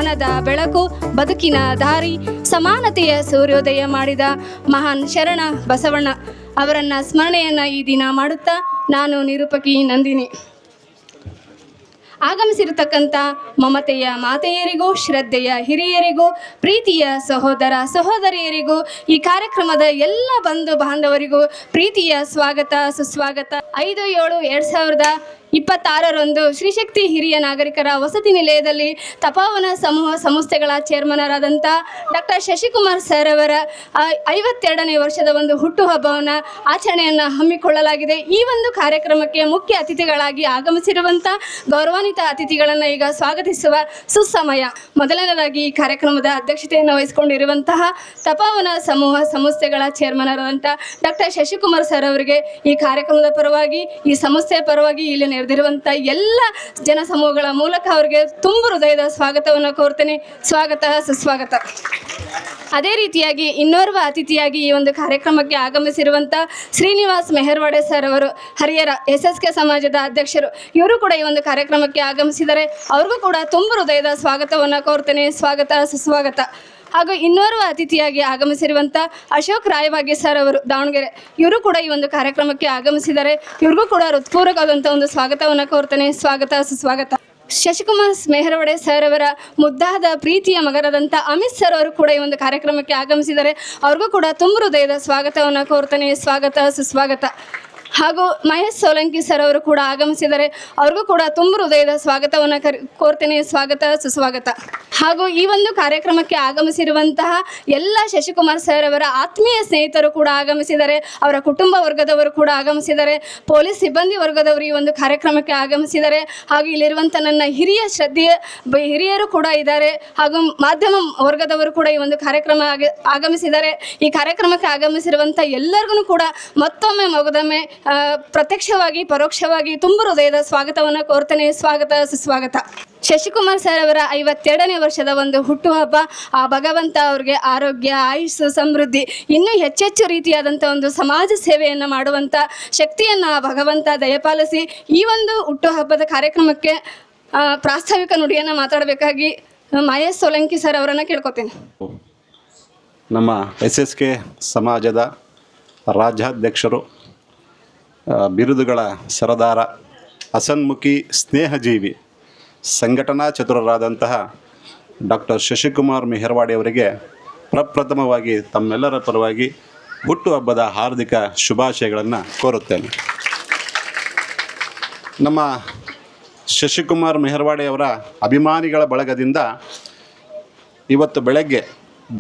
ಜ್ಞಾನದ ಬೆಳಕು, ಬದುಕಿನ ದಾರಿ, ಸಮಾನತೆಯ ಸೂರ್ಯೋದಯ ಮಾಡಿದ ಮಹಾನ್ ಶರಣ ಬಸವಣ್ಣ ಅವರನ್ನ ಸ್ಮರಣೆಯನ್ನು ಈ ದಿನ ಮಾಡುತ್ತಾ ನಾನು ನಿರೂಪಕಿ ನಂದಿನಿ. ಆಗಮಿಸಿರತಕ್ಕಂಥ ಮಮತೆಯ ಮಾತೆಯರಿಗೂ, ಶ್ರದ್ಧೆಯ ಹಿರಿಯರಿಗೂ, ಪ್ರೀತಿಯ ಸಹೋದರ ಸಹೋದರಿಯರಿಗೂ, ಈ ಕಾರ್ಯಕ್ರಮದ ಎಲ್ಲ ಬಂಧು ಬಾಂಧವರಿಗೂ ಪ್ರೀತಿಯ ಸ್ವಾಗತ, ಸುಸ್ವಾಗತ. 5/7/2026 ಶ್ರೀಶಕ್ತಿ ಹಿರಿಯ ನಾಗರಿಕರ ವಸತಿ ನಿಲಯದಲ್ಲಿ ತಪೋವನ ಸಮೂಹ ಸಂಸ್ಥೆಗಳ ಚೇರ್ಮನರಾದಂಥ ಡಾಕ್ಟರ್ ಶಶಿಕುಮಾರ್ ಸರ್ ಅವರ 52ನೇ ವರ್ಷದ ಒಂದು ಹುಟ್ಟುಹಬ್ಬವನ್ನು ಆಚರಣೆಯನ್ನು ಹಮ್ಮಿಕೊಳ್ಳಲಾಗಿದೆ. ಈ ಒಂದು ಕಾರ್ಯಕ್ರಮಕ್ಕೆ ಮುಖ್ಯ ಅತಿಥಿಗಳಾಗಿ ಆಗಮಿಸಿರುವಂಥ ಗೌರವಾನ್ವಿತ ಅತಿಥಿಗಳನ್ನು ಈಗ ಸ್ವಾಗತಿಸುವ ಸುಸಮಯ. ಮೊದಲನೇದಾಗಿ ಈ ಕಾರ್ಯಕ್ರಮದ ಅಧ್ಯಕ್ಷತೆಯನ್ನು ವಹಿಸಿಕೊಂಡಿರುವಂತಹ ತಪೋವನ ಸಮೂಹ ಸಂಸ್ಥೆಗಳ ಚೇರ್ಮನರಾದಂಥ ಡಾಕ್ಟರ್ ಶಶಿಕುಮಾರ್ ಸರ್ ಅವರಿಗೆ ಈ ಕಾರ್ಯಕ್ರಮದ ಪರವಾಗಿ, ಈ ಸಂಸ್ಥೆಯ ಪರವಾಗಿ ಇಲ್ಲಿ ನೆರೆದಿರುವಂಥ ಎಲ್ಲ ಜನಸಮೂಹಗಳ ಮೂಲಕ ಅವರಿಗೆ ತುಂಬ ಹೃದಯದ ಸ್ವಾಗತವನ್ನು ಕೋರ್ತೇನೆ. ಸ್ವಾಗತ, ಸುಸ್ವಾಗತ. ಅದೇ ರೀತಿಯಾಗಿ ಇನ್ನೋರ್ವ ಅತಿಥಿಯಾಗಿ ಈ ಒಂದು ಕಾರ್ಯಕ್ರಮಕ್ಕೆ ಆಗಮಿಸಿರುವಂಥ ಶ್ರೀನಿವಾಸ್ ಮೆಹರ್ವಾಡೆ ಸರ್ ಅವರು, ಹರಿಹರ SSK ಸಮಾಜದ ಅಧ್ಯಕ್ಷರು, ಇವರು ಕೂಡ ಈ ಒಂದು ಕಾರ್ಯಕ್ರಮಕ್ಕೆ ಆಗಮಿಸಿದರೆ ಅವ್ರಿಗೂ ಕೂಡ ತುಂಬ ಹೃದಯದ ಸ್ವಾಗತವನ್ನು ಕೋರ್ತೇನೆ. ಸ್ವಾಗತ, ಸುಸ್ವಾಗತ. ಹಾಗೂ ಇನ್ನೋರ್ವ ಅತಿಥಿಯಾಗಿ ಆಗಮಿಸಿರುವಂಥ ಅಶೋಕ್ ರಾಯಭಾಗ್ಯ ಸರ್ ಅವರು, ದಾವಣಗೆರೆ, ಇವರು ಕೂಡ ಈ ಒಂದು ಕಾರ್ಯಕ್ರಮಕ್ಕೆ ಆಗಮಿಸಿದ್ದಾರೆ. ಇವ್ರಿಗೂ ಕೂಡ ಹೃತ್ಪೂರ್ವಕವಾದಂಥ ಒಂದು ಸ್ವಾಗತವನ್ನು ಕೋರ್ತೇನೆ. ಸ್ವಾಗತ, ಸುಸ್ವಾಗತ. ಶಶಿಕುಮಾರ್ ಮೆಹರ್ವಾಡೆ ಸರ್ ಅವರ ಮುದ್ದಾದ ಪ್ರೀತಿಯ ಮಗರಾದಂಥ ಅಮಿತ್ ಸರ್ ಅವರು ಕೂಡ ಈ ಒಂದು ಕಾರ್ಯಕ್ರಮಕ್ಕೆ ಆಗಮಿಸಿದ್ದಾರೆ. ಅವ್ರಿಗೂ ಕೂಡ ತುಂಬ ಹೃದಯದ ಸ್ವಾಗತವನ್ನು ಕೋರ್ತೇನೆ. ಸ್ವಾಗತ, ಸುಸ್ವಾಗತ. ಹಾಗೂ ಮಹೇಶ್ ಸೋಲಂಕಿ ಸರ್ ಅವರು ಕೂಡ ಆಗಮಿಸಿದ್ದಾರೆ. ಅವ್ರಿಗೂ ಕೂಡ ತುಂಬ ಹೃದಯದ ಸ್ವಾಗತವನ್ನು ಕೋರ್ತೇನೆ. ಸ್ವಾಗತ, ಸುಸ್ವಾಗತ. ಹಾಗೂ ಈ ಒಂದು ಕಾರ್ಯಕ್ರಮಕ್ಕೆ ಆಗಮಿಸಿರುವಂತಹ ಎಲ್ಲ ಶಶಿಕುಮಾರ್ ಸರ್ ಅವರ ಆತ್ಮೀಯ ಸ್ನೇಹಿತರು ಕೂಡ ಆಗಮಿಸಿದ್ದಾರೆ. ಅವರ ಕುಟುಂಬ ವರ್ಗದವರು ಕೂಡ ಆಗಮಿಸಿದ್ದಾರೆ. ಪೊಲೀಸ್ ಸಿಬ್ಬಂದಿ ವರ್ಗದವರು ಈ ಒಂದು ಕಾರ್ಯಕ್ರಮಕ್ಕೆ ಆಗಮಿಸಿದ್ದಾರೆ. ಹಾಗೂ ಇಲ್ಲಿರುವಂಥ ನನ್ನ ಹಿರಿಯ ಶ್ರದ್ಧೆಯ ಹಿರಿಯರು ಕೂಡ ಇದ್ದಾರೆ. ಹಾಗೂ ಮಾಧ್ಯಮ ವರ್ಗದವರು ಕೂಡ ಈ ಒಂದು ಕಾರ್ಯಕ್ರಮ ಆಗಮಿಸಿದ್ದಾರೆ. ಈ ಕಾರ್ಯಕ್ರಮಕ್ಕೆ ಆಗಮಿಸಿರುವಂಥ ಎಲ್ಲರಿಗೂ ಕೂಡ ಮತ್ತೊಮ್ಮೆ ಮಗದೊಮ್ಮೆ ಪ್ರತ್ಯಕ್ಷವಾಗಿ ಪರೋಕ್ಷವಾಗಿ ತುಂಬ ಹೃದಯದ ಸ್ವಾಗತವನ್ನು ಕೋರ್ತೇನೆ. ಸ್ವಾಗತ, ಸುಸ್ವಾಗತ. ಶಶಿಕುಮಾರ್ ಸರ್ ಅವರ 52ನೇ ವರ್ಷದ ಒಂದು ಹುಟ್ಟುಹಬ್ಬ, ಆ ಭಗವಂತ ಅವ್ರಿಗೆ ಆರೋಗ್ಯ, ಆಯುಷ್, ಸಮೃದ್ಧಿ, ಇನ್ನೂ ಹೆಚ್ಚೆಚ್ಚು ರೀತಿಯಾದಂಥ ಒಂದು ಸಮಾಜ ಸೇವೆಯನ್ನು ಮಾಡುವಂಥ ಶಕ್ತಿಯನ್ನು ಭಗವಂತ ದಯಪಾಲಿಸಿ ಈ ಒಂದು ಹುಟ್ಟುಹಬ್ಬದ ಕಾರ್ಯಕ್ರಮಕ್ಕೆ ಪ್ರಾಸ್ತಾವಿಕ ನುಡಿಯನ್ನು ಮಾತಾಡಬೇಕಾಗಿ ಮಹೇಶ್ ಸೋಲಂಕಿ ಸರ್ ಅವರನ್ನು ಕೇಳ್ಕೊತೀನಿ. ನಮ್ಮ SSK ಸಮಾಜದ ರಾಜ್ಯಾಧ್ಯಕ್ಷರು, ಬಿರುದುಗಳ ಸರದಾರ, ಹಸನ್ಮುಖಿ ಸ್ನೇಹಜೀವಿ, ಸಂಘಟನಾ ಚತುರರಾದಂತಹ ಡಾಕ್ಟರ್ ಶಶಿಕುಮಾರ್ ಮೆಹರ್ವಾಡೆ ಅವರಿಗೆ ಪ್ರಪ್ರಥಮವಾಗಿ ತಮ್ಮೆಲ್ಲರ ಪರವಾಗಿ ಹುಟ್ಟುಹಬ್ಬದ ಹಾರ್ದಿಕ ಶುಭಾಶಯಗಳನ್ನು ಕೋರುತ್ತೇನೆ. ನಮ್ಮ ಶಶಿಕುಮಾರ್ ಮೆಹರ್ವಾಡೆ ಅವರ ಅಭಿಮಾನಿಗಳ ಬಳಗದಿಂದ ಇವತ್ತು ಬೆಳಗ್ಗೆ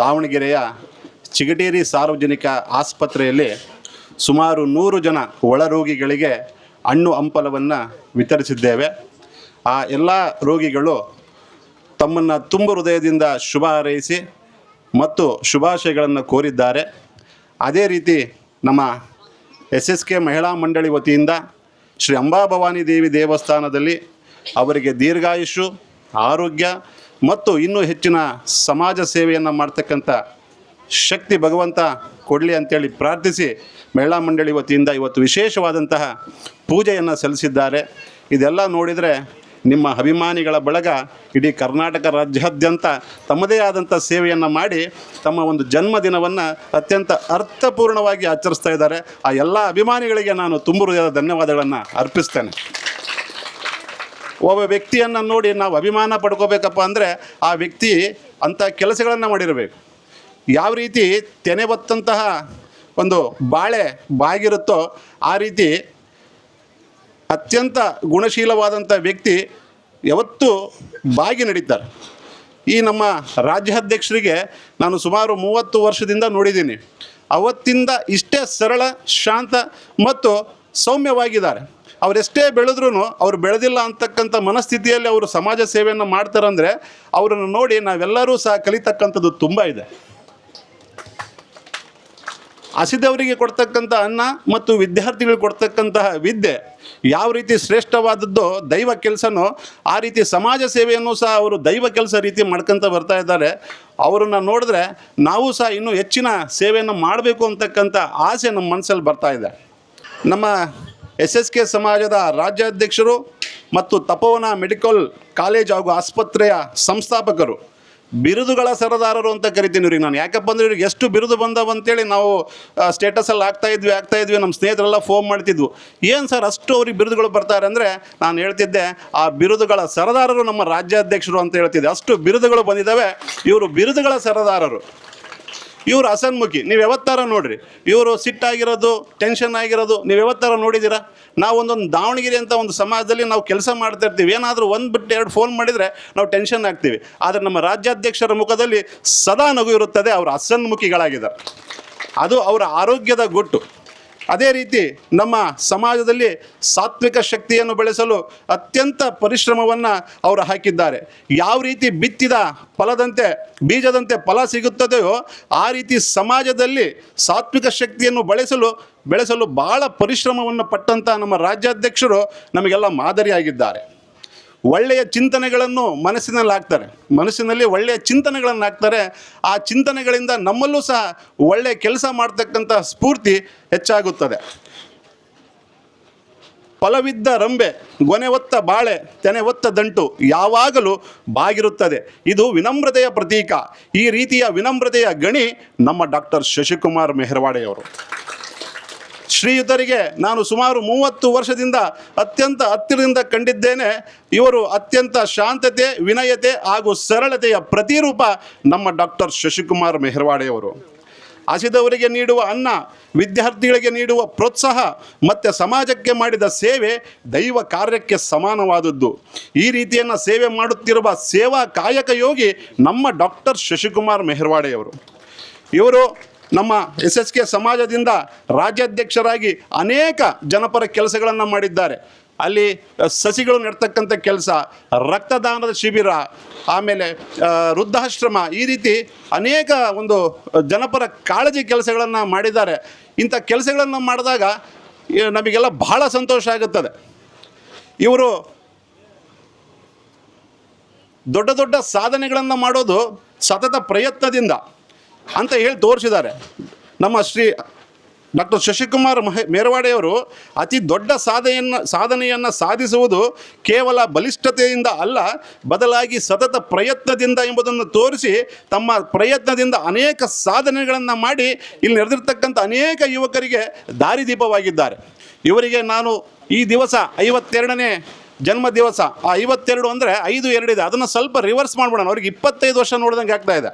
ದಾವಣಗೆರೆಯ ಚಿಗಟೇರಿ ಸಾರ್ವಜನಿಕ ಆಸ್ಪತ್ರೆಯಲ್ಲಿ ಸುಮಾರು 100 ಜನ ಒಳರೋಗಿಗಳಿಗೆ ಹಣ್ಣು ಹಂಪಲವನ್ನು ವಿತರಿಸಿದ್ದೇವೆ. ಆ ಎಲ್ಲ ರೋಗಿಗಳು ತಮ್ಮನ್ನು ತುಂಬ ಹೃದಯದಿಂದ ಶುಭ ಹಾರೈಸಿ ಮತ್ತು ಶುಭಾಶಯಗಳನ್ನು ಕೋರಿದ್ದಾರೆ. ಅದೇ ರೀತಿ ನಮ್ಮ SSK ಮಹಿಳಾ ಮಂಡಳಿ ವತಿಯಿಂದ ಶ್ರೀ ಅಂಬಾಭವಾನಿ ದೇವಿ ದೇವಸ್ಥಾನದಲ್ಲಿ ಅವರಿಗೆ ದೀರ್ಘಾಯುಷು, ಆರೋಗ್ಯ ಮತ್ತು ಇನ್ನೂ ಹೆಚ್ಚಿನ ಸಮಾಜ ಸೇವೆಯನ್ನು ಮಾಡ್ತಕ್ಕಂಥ ಶಕ್ತಿ ಭಗವಂತ ಕೊಡಲಿ ಅಂತೇಳಿ ಪ್ರಾರ್ಥಿಸಿ ಮಹಿಳಾ ಮಂಡಳಿ ವತಿಯಿಂದ ಇವತ್ತು ವಿಶೇಷವಾದಂತಹ ಪೂಜೆಯನ್ನು ಸಲ್ಲಿಸಿದ್ದಾರೆ. ಇದೆಲ್ಲ ನೋಡಿದರೆ ನಿಮ್ಮ ಅಭಿಮಾನಿಗಳ ಬಳಗ ಇಡೀ ಕರ್ನಾಟಕ ರಾಜ್ಯಾದ್ಯಂತ ತಮ್ಮದೇ ಆದಂಥ ಸೇವೆಯನ್ನು ಮಾಡಿ ತಮ್ಮ ಒಂದು ಜನ್ಮದಿನವನ್ನು ಅತ್ಯಂತ ಅರ್ಥಪೂರ್ಣವಾಗಿ ಆಚರಿಸ್ತಾ ಇದ್ದಾರೆ. ಆ ಎಲ್ಲ ಅಭಿಮಾನಿಗಳಿಗೆ ನಾನು ತುಂಬ ಹೃದಯದ ಧನ್ಯವಾದಗಳನ್ನು ಅರ್ಪಿಸ್ತೇನೆ. ಒಬ್ಬ ವ್ಯಕ್ತಿಯನ್ನು ನೋಡಿ ನಾವು ಅಭಿಮಾನ ಪಡ್ಕೋಬೇಕಪ್ಪ ಅಂದರೆ ಆ ವ್ಯಕ್ತಿ ಅಂಥ ಕೆಲಸಗಳನ್ನು ಮಾಡಿರಬೇಕು. ಯಾವ ರೀತಿ ತೆನೆ ಬತ್ತಂತಹ ಒಂದು ಬಾಳೆ ಬಾಗಿರುತ್ತೋ ಆ ರೀತಿ ಅತ್ಯಂತ ಗುಣಶೀಲವಾದಂಥ ವ್ಯಕ್ತಿ ಯಾವತ್ತೂ ಬಾಗಿ ನಡೀತಾರೆ. ಈ ನಮ್ಮ ರಾಜ್ಯಾಧ್ಯಕ್ಷರಿಗೆ ನಾನು ಸುಮಾರು 30 ವರ್ಷದಿಂದ ನೋಡಿದ್ದೀನಿ. ಅವತ್ತಿಂದ ಇಷ್ಟೇ ಸರಳ, ಶಾಂತ ಮತ್ತು ಸೌಮ್ಯವಾಗಿದ್ದಾರೆ. ಅವರೆಷ್ಟೇ ಬೆಳೆದ್ರೂ ಅವರು ಬೆಳೆದಿಲ್ಲ ಅಂತಕ್ಕಂಥ ಮನಸ್ಥಿತಿಯಲ್ಲಿ ಅವರು ಸಮಾಜ ಸೇವೆಯನ್ನು ಮಾಡ್ತಾರಂದರೆ ಅವರನ್ನು ನೋಡಿ ನಾವೆಲ್ಲರೂ ಸಹ ಕಲಿತಕ್ಕಂಥದ್ದು ತುಂಬ ಇದೆ. ಹಸಿದವರಿಗೆ ಕೊಡ್ತಕ್ಕಂಥ ಅನ್ನ ಮತ್ತು ವಿದ್ಯಾರ್ಥಿಗಳಿಗೆ ಕೊಡ್ತಕ್ಕಂತಹ ವಿದ್ಯೆ ಯಾವ ರೀತಿ ಶ್ರೇಷ್ಠವಾದದ್ದು ದೈವ ಕೆಲಸನೋ ಆ ರೀತಿ ಸಮಾಜ ಸೇವೆಯನ್ನು ಸಹ ಅವರು ದೈವ ಕೆಲಸ ರೀತಿ ಮಾಡ್ಕೊತ ಬರ್ತಾ ಇದ್ದಾರೆ. ಅವರನ್ನು ನೋಡಿದ್ರೆ ನಾವು ಸಹ ಇನ್ನೂ ಹೆಚ್ಚಿನ ಸೇವೆಯನ್ನು ಮಾಡಬೇಕು ಅಂತಕ್ಕಂಥ ಆಸೆ ನಮ್ಮ ಮನಸ್ಸಲ್ಲಿ ಬರ್ತಾ ಇದೆ. ನಮ್ಮ SSK ಸಮಾಜದ ರಾಜ್ಯಾಧ್ಯಕ್ಷರು ಮತ್ತು ತಪೋವನ ಮೆಡಿಕಲ್ ಕಾಲೇಜ್ ಹಾಗೂ ಆಸ್ಪತ್ರೆಯ ಸಂಸ್ಥಾಪಕರು ಬಿರುದುಗಳ ಸರದಾರರು ಅಂತ ಕರಿತೀನಿ ಇವ್ರಿಗೆ ನಾನು. ಯಾಕಪ್ಪ ಅಂದರೆ ಇವ್ರಿಗೆ ಎಷ್ಟು ಬಿರುದು ಬಂದವು ಅಂತೇಳಿ ನಾವು ಸ್ಟೇಟಸಲ್ಲಿ ಆಗ್ತಾ ಇದ್ವಿ ನಮ್ಮ ಸ್ನೇಹಿತರೆಲ್ಲ ಫೋನ್ ಮಾಡ್ತಿದ್ವು. ಏನು ಸರ್ ಅಷ್ಟು ಅವ್ರಿಗೆ ಬಿರುದುಗಳು ಬರ್ತಾರೆ ಅಂದರೆ ನಾನು ಹೇಳ್ತಿದ್ದೆ ಆ ಬಿರುದುಗಳ ಸರದಾರರು ನಮ್ಮ ರಾಜ್ಯಾಧ್ಯಕ್ಷರು ಅಂತ ಹೇಳ್ತಿದ್ದೆ. ಅಷ್ಟು ಬಿರುದುಗಳು ಬಂದಿದ್ದಾವೆ. ಇವರು ಬಿರುದುಗಳ ಸರದಾರರು. ಇವರು ಹಸನ್ಮುಖಿ. ನೀವು ಯಾವತ್ತಾರ ನೋಡ್ರಿ, ಇವರು ಸಿಟ್ಟಾಗಿರೋದು, ಟೆನ್ಷನ್ ಆಗಿರೋದು ನೀವು ಯಾವತ್ತಾರ ನೋಡಿದ್ದೀರಾ? ನಾವು ಒಂದೊಂದು ದಾವಣಗೆರೆ ಅಂತ ಒಂದು ಸಮಾಜದಲ್ಲಿ ನಾವು ಕೆಲಸ ಮಾಡ್ತಾ ಇರ್ತೀವಿ. ಏನಾದರೂ ಒಂದು ಬಿಟ್ಟು ಎರಡು ಫೋನ್ ಮಾಡಿದರೆ ನಾವು ಟೆನ್ಷನ್ ಆಗ್ತೀವಿ. ಆದರೆ ನಮ್ಮ ರಾಜ್ಯಾಧ್ಯಕ್ಷರ ಮುಖದಲ್ಲಿ ಸದಾ ನಗು ಇರುತ್ತದೆ. ಅವರು ಹಸನ್ಮುಖಿಗಳಾಗಿದ್ದಾರೆ. ಅದು ಅವರ ಆರೋಗ್ಯದ ಗುಟ್ಟು. ಅದೇ ರೀತಿ ನಮ್ಮ ಸಮಾಜದಲ್ಲಿ ಸಾತ್ವಿಕ ಶಕ್ತಿಯನ್ನು ಬೆಳೆಸಲು ಅತ್ಯಂತ ಪರಿಶ್ರಮವನ್ನು ಅವರು ಹಾಕಿದ್ದಾರೆ. ಯಾವ ರೀತಿ ಬಿತ್ತಿದ ಫಲದಂತೆ ಬೀಜದಂತೆ ಫಲ ಸಿಗುತ್ತದೆಯೋ ಆ ರೀತಿ ಸಮಾಜದಲ್ಲಿ ಸಾತ್ವಿಕ ಶಕ್ತಿಯನ್ನು ಬೆಳೆಸಲು ಭಾಳ ಪರಿಶ್ರಮವನ್ನು ಪಟ್ಟಂಥ ನಮ್ಮ ರಾಜ್ಯಾಧ್ಯಕ್ಷರು ನಮಗೆಲ್ಲ ಮಾದರಿಯಾಗಿದ್ದಾರೆ. ಒಳ್ಳೆಯ ಚಿಂತನೆಗಳನ್ನು ಮನಸ್ಸಿನಲ್ಲಿ ಒಳ್ಳೆಯ ಚಿಂತನೆಗಳನ್ನು ಹಾಕ್ತಾರೆ. ಆ ಚಿಂತನೆಗಳಿಂದ ನಮ್ಮಲ್ಲೂ ಸಹ ಒಳ್ಳೆಯ ಕೆಲಸ ಮಾಡ್ತಕ್ಕಂಥ ಸ್ಫೂರ್ತಿ ಹೆಚ್ಚಾಗುತ್ತದೆ. ಫಲವಿದ್ದ ರಂಬೆ, ಗೊನೆ ಹೊತ್ತ ಬಾಳೆ, ತೆನೆ ಹೊತ್ತ ದಂಟು ಯಾವಾಗಲೂ ಬಾಗಿರುತ್ತದೆ. ಇದು ವಿನಮ್ರತೆಯ ಪ್ರತೀಕ. ಈ ರೀತಿಯ ವಿನಮ್ರತೆಯ ಗಣಿ ನಮ್ಮ ಡಾಕ್ಟರ್ ಶಶಿಕುಮಾರ್ ಮೆಹರ್ವಾಡೆಯವರು. ಶ್ರೀಯುತರಿಗೆ ನಾನು ಸುಮಾರು 30 ವರ್ಷದಿಂದ ಅತ್ಯಂತ ಹತ್ತಿರದಿಂದ ಕಂಡಿದ್ದೇನೆ. ಇವರು ಅತ್ಯಂತ ಶಾಂತತೆ, ವಿನಯತೆ ಹಾಗೂ ಸರಳತೆಯ ಪ್ರತಿರೂಪ ನಮ್ಮ ಡಾಕ್ಟರ್ ಶಶಿಕುಮಾರ್ ಮೆಹರ್ವಾಡೆಯವರು. ಹಸಿದವರಿಗೆ ನೀಡುವ ಅನ್ನ, ವಿದ್ಯಾರ್ಥಿಗಳಿಗೆ ನೀಡುವ ಪ್ರೋತ್ಸಾಹ ಮತ್ತು ಸಮಾಜಕ್ಕೆ ಮಾಡಿದ ಸೇವೆ ದೈವ ಕಾರ್ಯಕ್ಕೆ ಸಮಾನವಾದದ್ದು. ಈ ರೀತಿಯನ್ನು ಸೇವೆ ಮಾಡುತ್ತಿರುವ ಸೇವಾ ಕಾಯಕ ಯೋಗಿ ನಮ್ಮ ಡಾಕ್ಟರ್ ಶಶಿಕುಮಾರ್ ಮೆಹರ್ವಾಡೆಯವರು. ಇವರು ನಮ್ಮ SSK ಸಮಾಜದಿಂದ ರಾಜ್ಯಾಧ್ಯಕ್ಷರಾಗಿ ಅನೇಕ ಜನಪರ ಕೆಲಸಗಳನ್ನು ಮಾಡಿದ್ದಾರೆ. ಅಲ್ಲಿ ಸಸಿಗಳು ನೆಡ್ತಕ್ಕಂಥ ಕೆಲಸ, ರಕ್ತದಾನದ ಶಿಬಿರ, ಆಮೇಲೆ ವೃದ್ಧಾಶ್ರಮ, ಈ ರೀತಿ ಅನೇಕ ಒಂದು ಜನಪರ ಕಾಳಜಿ ಕೆಲಸಗಳನ್ನು ಮಾಡಿದ್ದಾರೆ. ಇಂಥ ಕೆಲಸಗಳನ್ನು ಮಾಡಿದಾಗ ನಮಗೆಲ್ಲ ಬಹಳ ಸಂತೋಷ ಆಗುತ್ತದೆ. ಇವರು ದೊಡ್ಡ ದೊಡ್ಡ ಸಾಧನೆಗಳನ್ನು ಮಾಡೋದು ಸತತ ಪ್ರಯತ್ನದಿಂದ ಅಂತ ಹೇಳಿ ತೋರಿಸಿದ್ದಾರೆ. ನಮ್ಮ ಶ್ರೀ ಡಾಕ್ಟರ್ ಶಶಿಕುಮಾರ್ ಮೆಹರ್ವಾಡೆಯವರು ಅತಿ ದೊಡ್ಡ ಸಾಧನೆಯನ್ನು ಸಾಧಿಸುವುದು ಕೇವಲ ಬಲಿಷ್ಠತೆಯಿಂದ ಅಲ್ಲ, ಬದಲಾಗಿ ಸತತ ಪ್ರಯತ್ನದಿಂದ ಎಂಬುದನ್ನು ತೋರಿಸಿ ತಮ್ಮ ಪ್ರಯತ್ನದಿಂದ ಅನೇಕ ಸಾಧನೆಗಳನ್ನು ಮಾಡಿ ಇಲ್ಲಿ ನಡೆದಿರ್ತಕ್ಕಂಥ ಅನೇಕ ಯುವಕರಿಗೆ ದಾರಿದೀಪವಾಗಿದ್ದಾರೆ. ಇವರಿಗೆ ನಾನು ಈ ದಿವಸ 52ನೇ ಜನ್ಮ ದಿವಸ, ಆ 52 ಅಂದರೆ 5-2 ಇದೆ, ಅದನ್ನು ಸ್ವಲ್ಪ ರಿವರ್ಸ್ ಮಾಡ್ಬಿಡೋಣ. ಅವ್ರಿಗೆ 25 ವರ್ಷ ನೋಡಿದಂಗೆ ಆಗ್ತಾಯಿದೆ.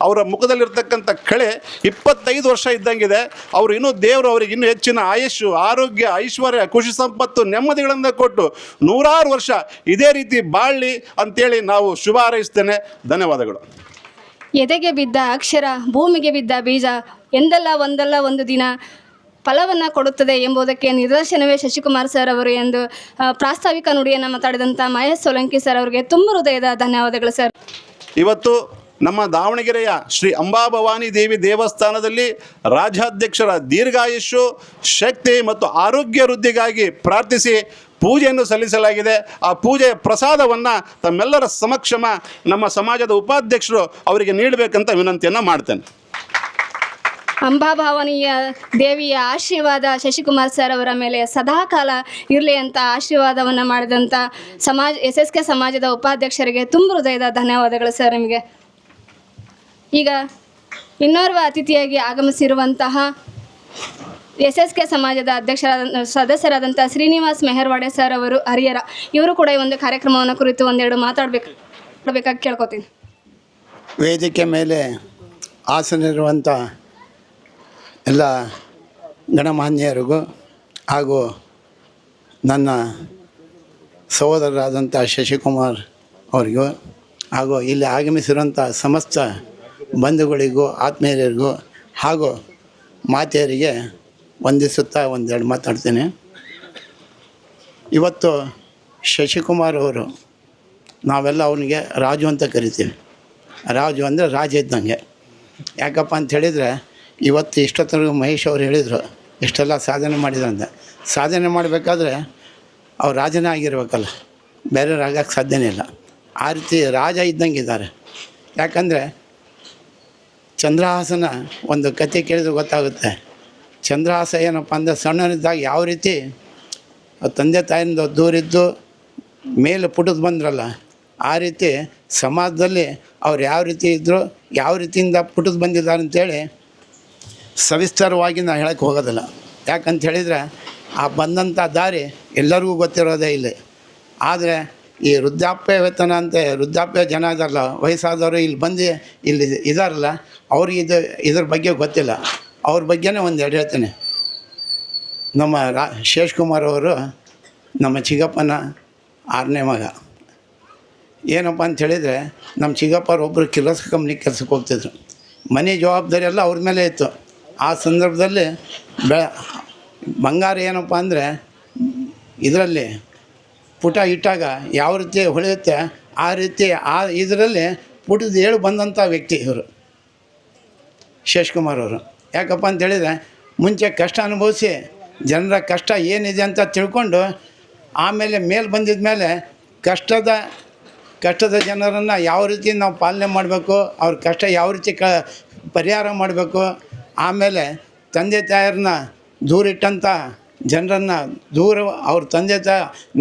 ಅವರ ಮುಖದಲ್ಲಿರ್ತಕ್ಕಂಥ ಕಳೆ 25 ವರ್ಷ ಇದ್ದಂಗಿದೆ. ಅವರು ಇನ್ನೂ ದೇವರು ಅವರಿಗೆ ಇನ್ನೂ ಹೆಚ್ಚಿನ ಆಯುಷ್ಯು, ಆರೋಗ್ಯ, ಐಶ್ವರ್ಯ, ಖುಷಿ, ಸಂಪತ್ತು, ನೆಮ್ಮದಿಗಳನ್ನು ಕೊಟ್ಟು 100 ವರ್ಷ ಇದೇ ರೀತಿ ಬಾಳಲಿ ಅಂತೇಳಿ ನಾವು ಶುಭ ಹಾರೈಸ್ತೇನೆ. ಧನ್ಯವಾದಗಳು. ಎದೆಗೆ ಬಿದ್ದ ಅಕ್ಷರ, ಭೂಮಿಗೆ ಬಿದ್ದ ಬೀಜ ಒಂದಲ್ಲ ಒಂದು ದಿನ ಫಲವನ್ನು ಕೊಡುತ್ತದೆ ಎಂಬುದಕ್ಕೆ ನಿದರ್ಶನವೇ ಶಶಿಕುಮಾರ್ ಸರ್ ಅವರು ಎಂದು ಪ್ರಾಸ್ತಾವಿಕ ನುಡಿಯನ್ನು ಮಾತಾಡಿದಂಥ ಮಹೇಶ್ ಸೋಲಂಕಿ ಸರ್ ಅವರಿಗೆ ತುಂಬ ಹೃದಯದ ಧನ್ಯವಾದಗಳು ಸರ್. ಇವತ್ತು ನಮ್ಮ ದಾವಣಗೆರೆಯ ಶ್ರೀ ಅಂಬಾಭವಾನಿ ದೇವಿ ದೇವಸ್ಥಾನದಲ್ಲಿ ರಾಜ್ಯಾಧ್ಯಕ್ಷರ ದೀರ್ಘಾಯುಷ್ಯು, ಶಕ್ತಿ ಮತ್ತು ಆರೋಗ್ಯ ವೃದ್ಧಿಗಾಗಿ ಪ್ರಾರ್ಥಿಸಿ ಪೂಜೆಯನ್ನು ಸಲ್ಲಿಸಲಾಗಿದೆ. ಆ ಪೂಜೆಯ ಪ್ರಸಾದವನ್ನು ತಮ್ಮೆಲ್ಲರ ಸಮಕ್ಷಮ ನಮ್ಮ ಸಮಾಜದ ಉಪಾಧ್ಯಕ್ಷರು ಅವರಿಗೆ ನೀಡಬೇಕಂತ ವಿನಂತಿಯನ್ನು ಮಾಡ್ತೇನೆ. ಅಂಬಾಭವಾನಿಯ ದೇವಿಯ ಆಶೀರ್ವಾದ ಶಶಿಕುಮಾರ್ ಸರ್ ಅವರ ಮೇಲೆ ಸದಾಕಾಲ ಇರಲಿ ಅಂತ ಆಶೀರ್ವಾದವನ್ನು ಮಾಡಿದಂಥ SSK ಸಮಾಜದ ಉಪಾಧ್ಯಕ್ಷರಿಗೆ ತುಂಬ ಹೃದಯದ ಧನ್ಯವಾದಗಳು ಸರ್ ನಿಮಗೆ. ಈಗ ಇನ್ನೋರ್ವ ಅತಿಥಿಯಾಗಿ ಆಗಮಿಸಿರುವಂತಹ SSK ಸಮಾಜದ ಸದಸ್ಯರಾದಂಥ ಶ್ರೀನಿವಾಸ್ ಮೆಹರ್ವಾಡೆ ಸರ್ ಅವರು ಹರಿಹರ, ಇವರು ಕೂಡ ಈ ಒಂದು ಕಾರ್ಯಕ್ರಮವನ್ನು ಕುರಿತು ಒಂದೆರಡು ಮಾತಾಡಬೇಕಾಗಿ ಕೇಳ್ಕೊತೀನಿ. ವೇದಿಕೆ ಮೇಲೆ ಆಸನಿರುವಂಥ ಎಲ್ಲ ಗಣಮಾನ್ಯರಿಗೂ ಹಾಗೂ ನನ್ನ ಸಹೋದರರಾದಂಥ ಶಶಿಕುಮಾರ್ ಅವರಿಗೂ ಹಾಗೂ ಇಲ್ಲಿ ಆಗಮಿಸಿರುವಂಥ ಸಮಸ್ತ ಬಂಧುಗಳಿಗೂ ಆತ್ಮೀಯರಿಗೂ ಹಾಗೂ ಮಾತೆಯರಿಗೆ ವಂದಿಸುತ್ತಾ ಒಂದೆರಡು ಮಾತಾಡ್ತೀನಿ. ಇವತ್ತು ಶಶಿಕುಮಾರ್ ಅವರು, ನಾವೆಲ್ಲ ಅವನಿಗೆ ರಾಜು ಅಂತ ಕರಿತೀವಿ. ರಾಜು ಅಂದರೆ ರಾಜ ಇದ್ದಂಗೆ. ಯಾಕಪ್ಪ ಅಂತ ಹೇಳಿದರೆ ಇವತ್ತು ಇಷ್ಟೊತ್ತರೆಗೂ ಮಹೇಶ್ ಅವರು ಹೇಳಿದರು ಇಷ್ಟೆಲ್ಲ ಸಾಧನೆ ಮಾಡಿದ್ರಂತ. ಸಾಧನೆ ಮಾಡಬೇಕಾದ್ರೆ ಅವ್ರು ರಾಜನೇ ಆಗಿರ್ಬೇಕಲ್ಲ, ಬೇರೆ ಆಗಕ್ಕೆ ಸಾಧ್ಯನೇ ಇಲ್ಲ. ಆ ರೀತಿ ರಾಜ ಇದ್ದಂಗೆ ಇದ್ದಾರೆ. ಯಾಕಂದರೆ ಚಂದ್ರಹಾಸನ ಒಂದು ಕತೆ ಕೇಳಿದ್ರೆ ಗೊತ್ತಾಗುತ್ತೆ. ಚಂದ್ರಹಾಸ ಏನಪ್ಪ ಅಂದರೆ ಸಣ್ಣನಿದ್ದಾಗ ಯಾವ ರೀತಿ ತಂದೆ ತಾಯಿಂದ ದೂರಿದ್ದು ಮೇಲೆ ಪುಟದ ಬಂದ್ರಲ್ಲ, ಆ ರೀತಿ ಸಮಾಜದಲ್ಲಿ ಅವ್ರು ಯಾವ ರೀತಿ ಇದ್ದರು, ಯಾವ ರೀತಿಯಿಂದ ಪುಟದು ಬಂದಿದ್ದಾರೆ ಅಂಥೇಳಿ ಸವಿಸ್ತಾರವಾಗಿ ನಾನು ಹೇಳೋಕ್ಕೆ ಹೋಗೋದಿಲ್ಲ. ಯಾಕಂತ ಹೇಳಿದರೆ ಆ ಬಂದಂಥ ದಾರಿ ಎಲ್ಲರಿಗೂ ಗೊತ್ತಿರೋದೇ ಇಲ್ಲ. ಆದರೆ ಈ ವೃದ್ಧಾಪ್ಯ ವೇತನ ಅಂತ ವೃದ್ಧಾಪ್ಯ ಜನ ಇದಾರಲ್ಲ, ವಯಸ್ಸಾದವರು ಇಲ್ಲಿ ಬಂದು ಇಲ್ಲಿ ಇದಾರಲ್ಲ, ಅವ್ರಿಗೆ ಇದ್ರ ಬಗ್ಗೆ ಗೊತ್ತಿಲ್ಲ. ಅವ್ರ ಬಗ್ಗೆನೇ ಒಂದು ಎರಡು ಹೇಳ್ತೇನೆ. ನಮ್ಮ ಶೇಷಕುಮಾರ್ ಅವರು ನಮ್ಮ ಚಿಕ್ಕಪ್ಪನ 6ನೇ ಮಗ. ಏನಪ್ಪ ಅಂತ ಹೇಳಿದರೆ ನಮ್ಮ ಚಿಕ್ಕಪ್ಪರೊಬ್ಬರು ಕಿರ್ಲೋಸ್ಕರ್ ಕಂಪ್ನಿಗೆ ಕೆಲಸಕ್ಕೆ ಹೋಗ್ತಿದ್ರು. ಮನೆ ಜವಾಬ್ದಾರಿ ಎಲ್ಲ ಅವ್ರ ಮೇಲೆ ಇತ್ತು. ಆ ಸಂದರ್ಭದಲ್ಲಿ ಬಂಗಾರ ಏನಪ್ಪ ಅಂದರೆ ಇದರಲ್ಲಿ ಪುಟ ಇಟ್ಟಾಗ ಯಾವ ರೀತಿ ಹೊಳೆಯುತ್ತೆ ಆ ರೀತಿ ಇದರಲ್ಲಿ ಪುಟದ ಹೇಳಿ ಬಂದಂಥ ವ್ಯಕ್ತಿ ಇವರು ಶೇಷಕುಮಾರ್ ಅವರು. ಯಾಕಪ್ಪ ಅಂತ ಹೇಳಿದರೆ ಮುಂಚೆ ಕಷ್ಟ ಅನುಭವಿಸಿ ಜನರ ಕಷ್ಟ ಏನಿದೆ ಅಂತ ತಿಳ್ಕೊಂಡು ಆಮೇಲೆ ಮೇಲೆ ಬಂದಿದ ಮೇಲೆ ಕಷ್ಟದ ಜನರನ್ನು ಯಾವ ರೀತಿ ನಾವು ಪಾಲನೆ ಮಾಡಬೇಕು, ಅವ್ರ ಕಷ್ಟ ಯಾವ ರೀತಿ ಪರಿಹಾರ ಮಾಡಬೇಕು, ಆಮೇಲೆ ತಂದೆ ತಾಯರನ್ನ ದೂರಿಟ್ಟಂಥ ಜನರನ್ನು ದೂರ ಅವ್ರ ತಂದೆ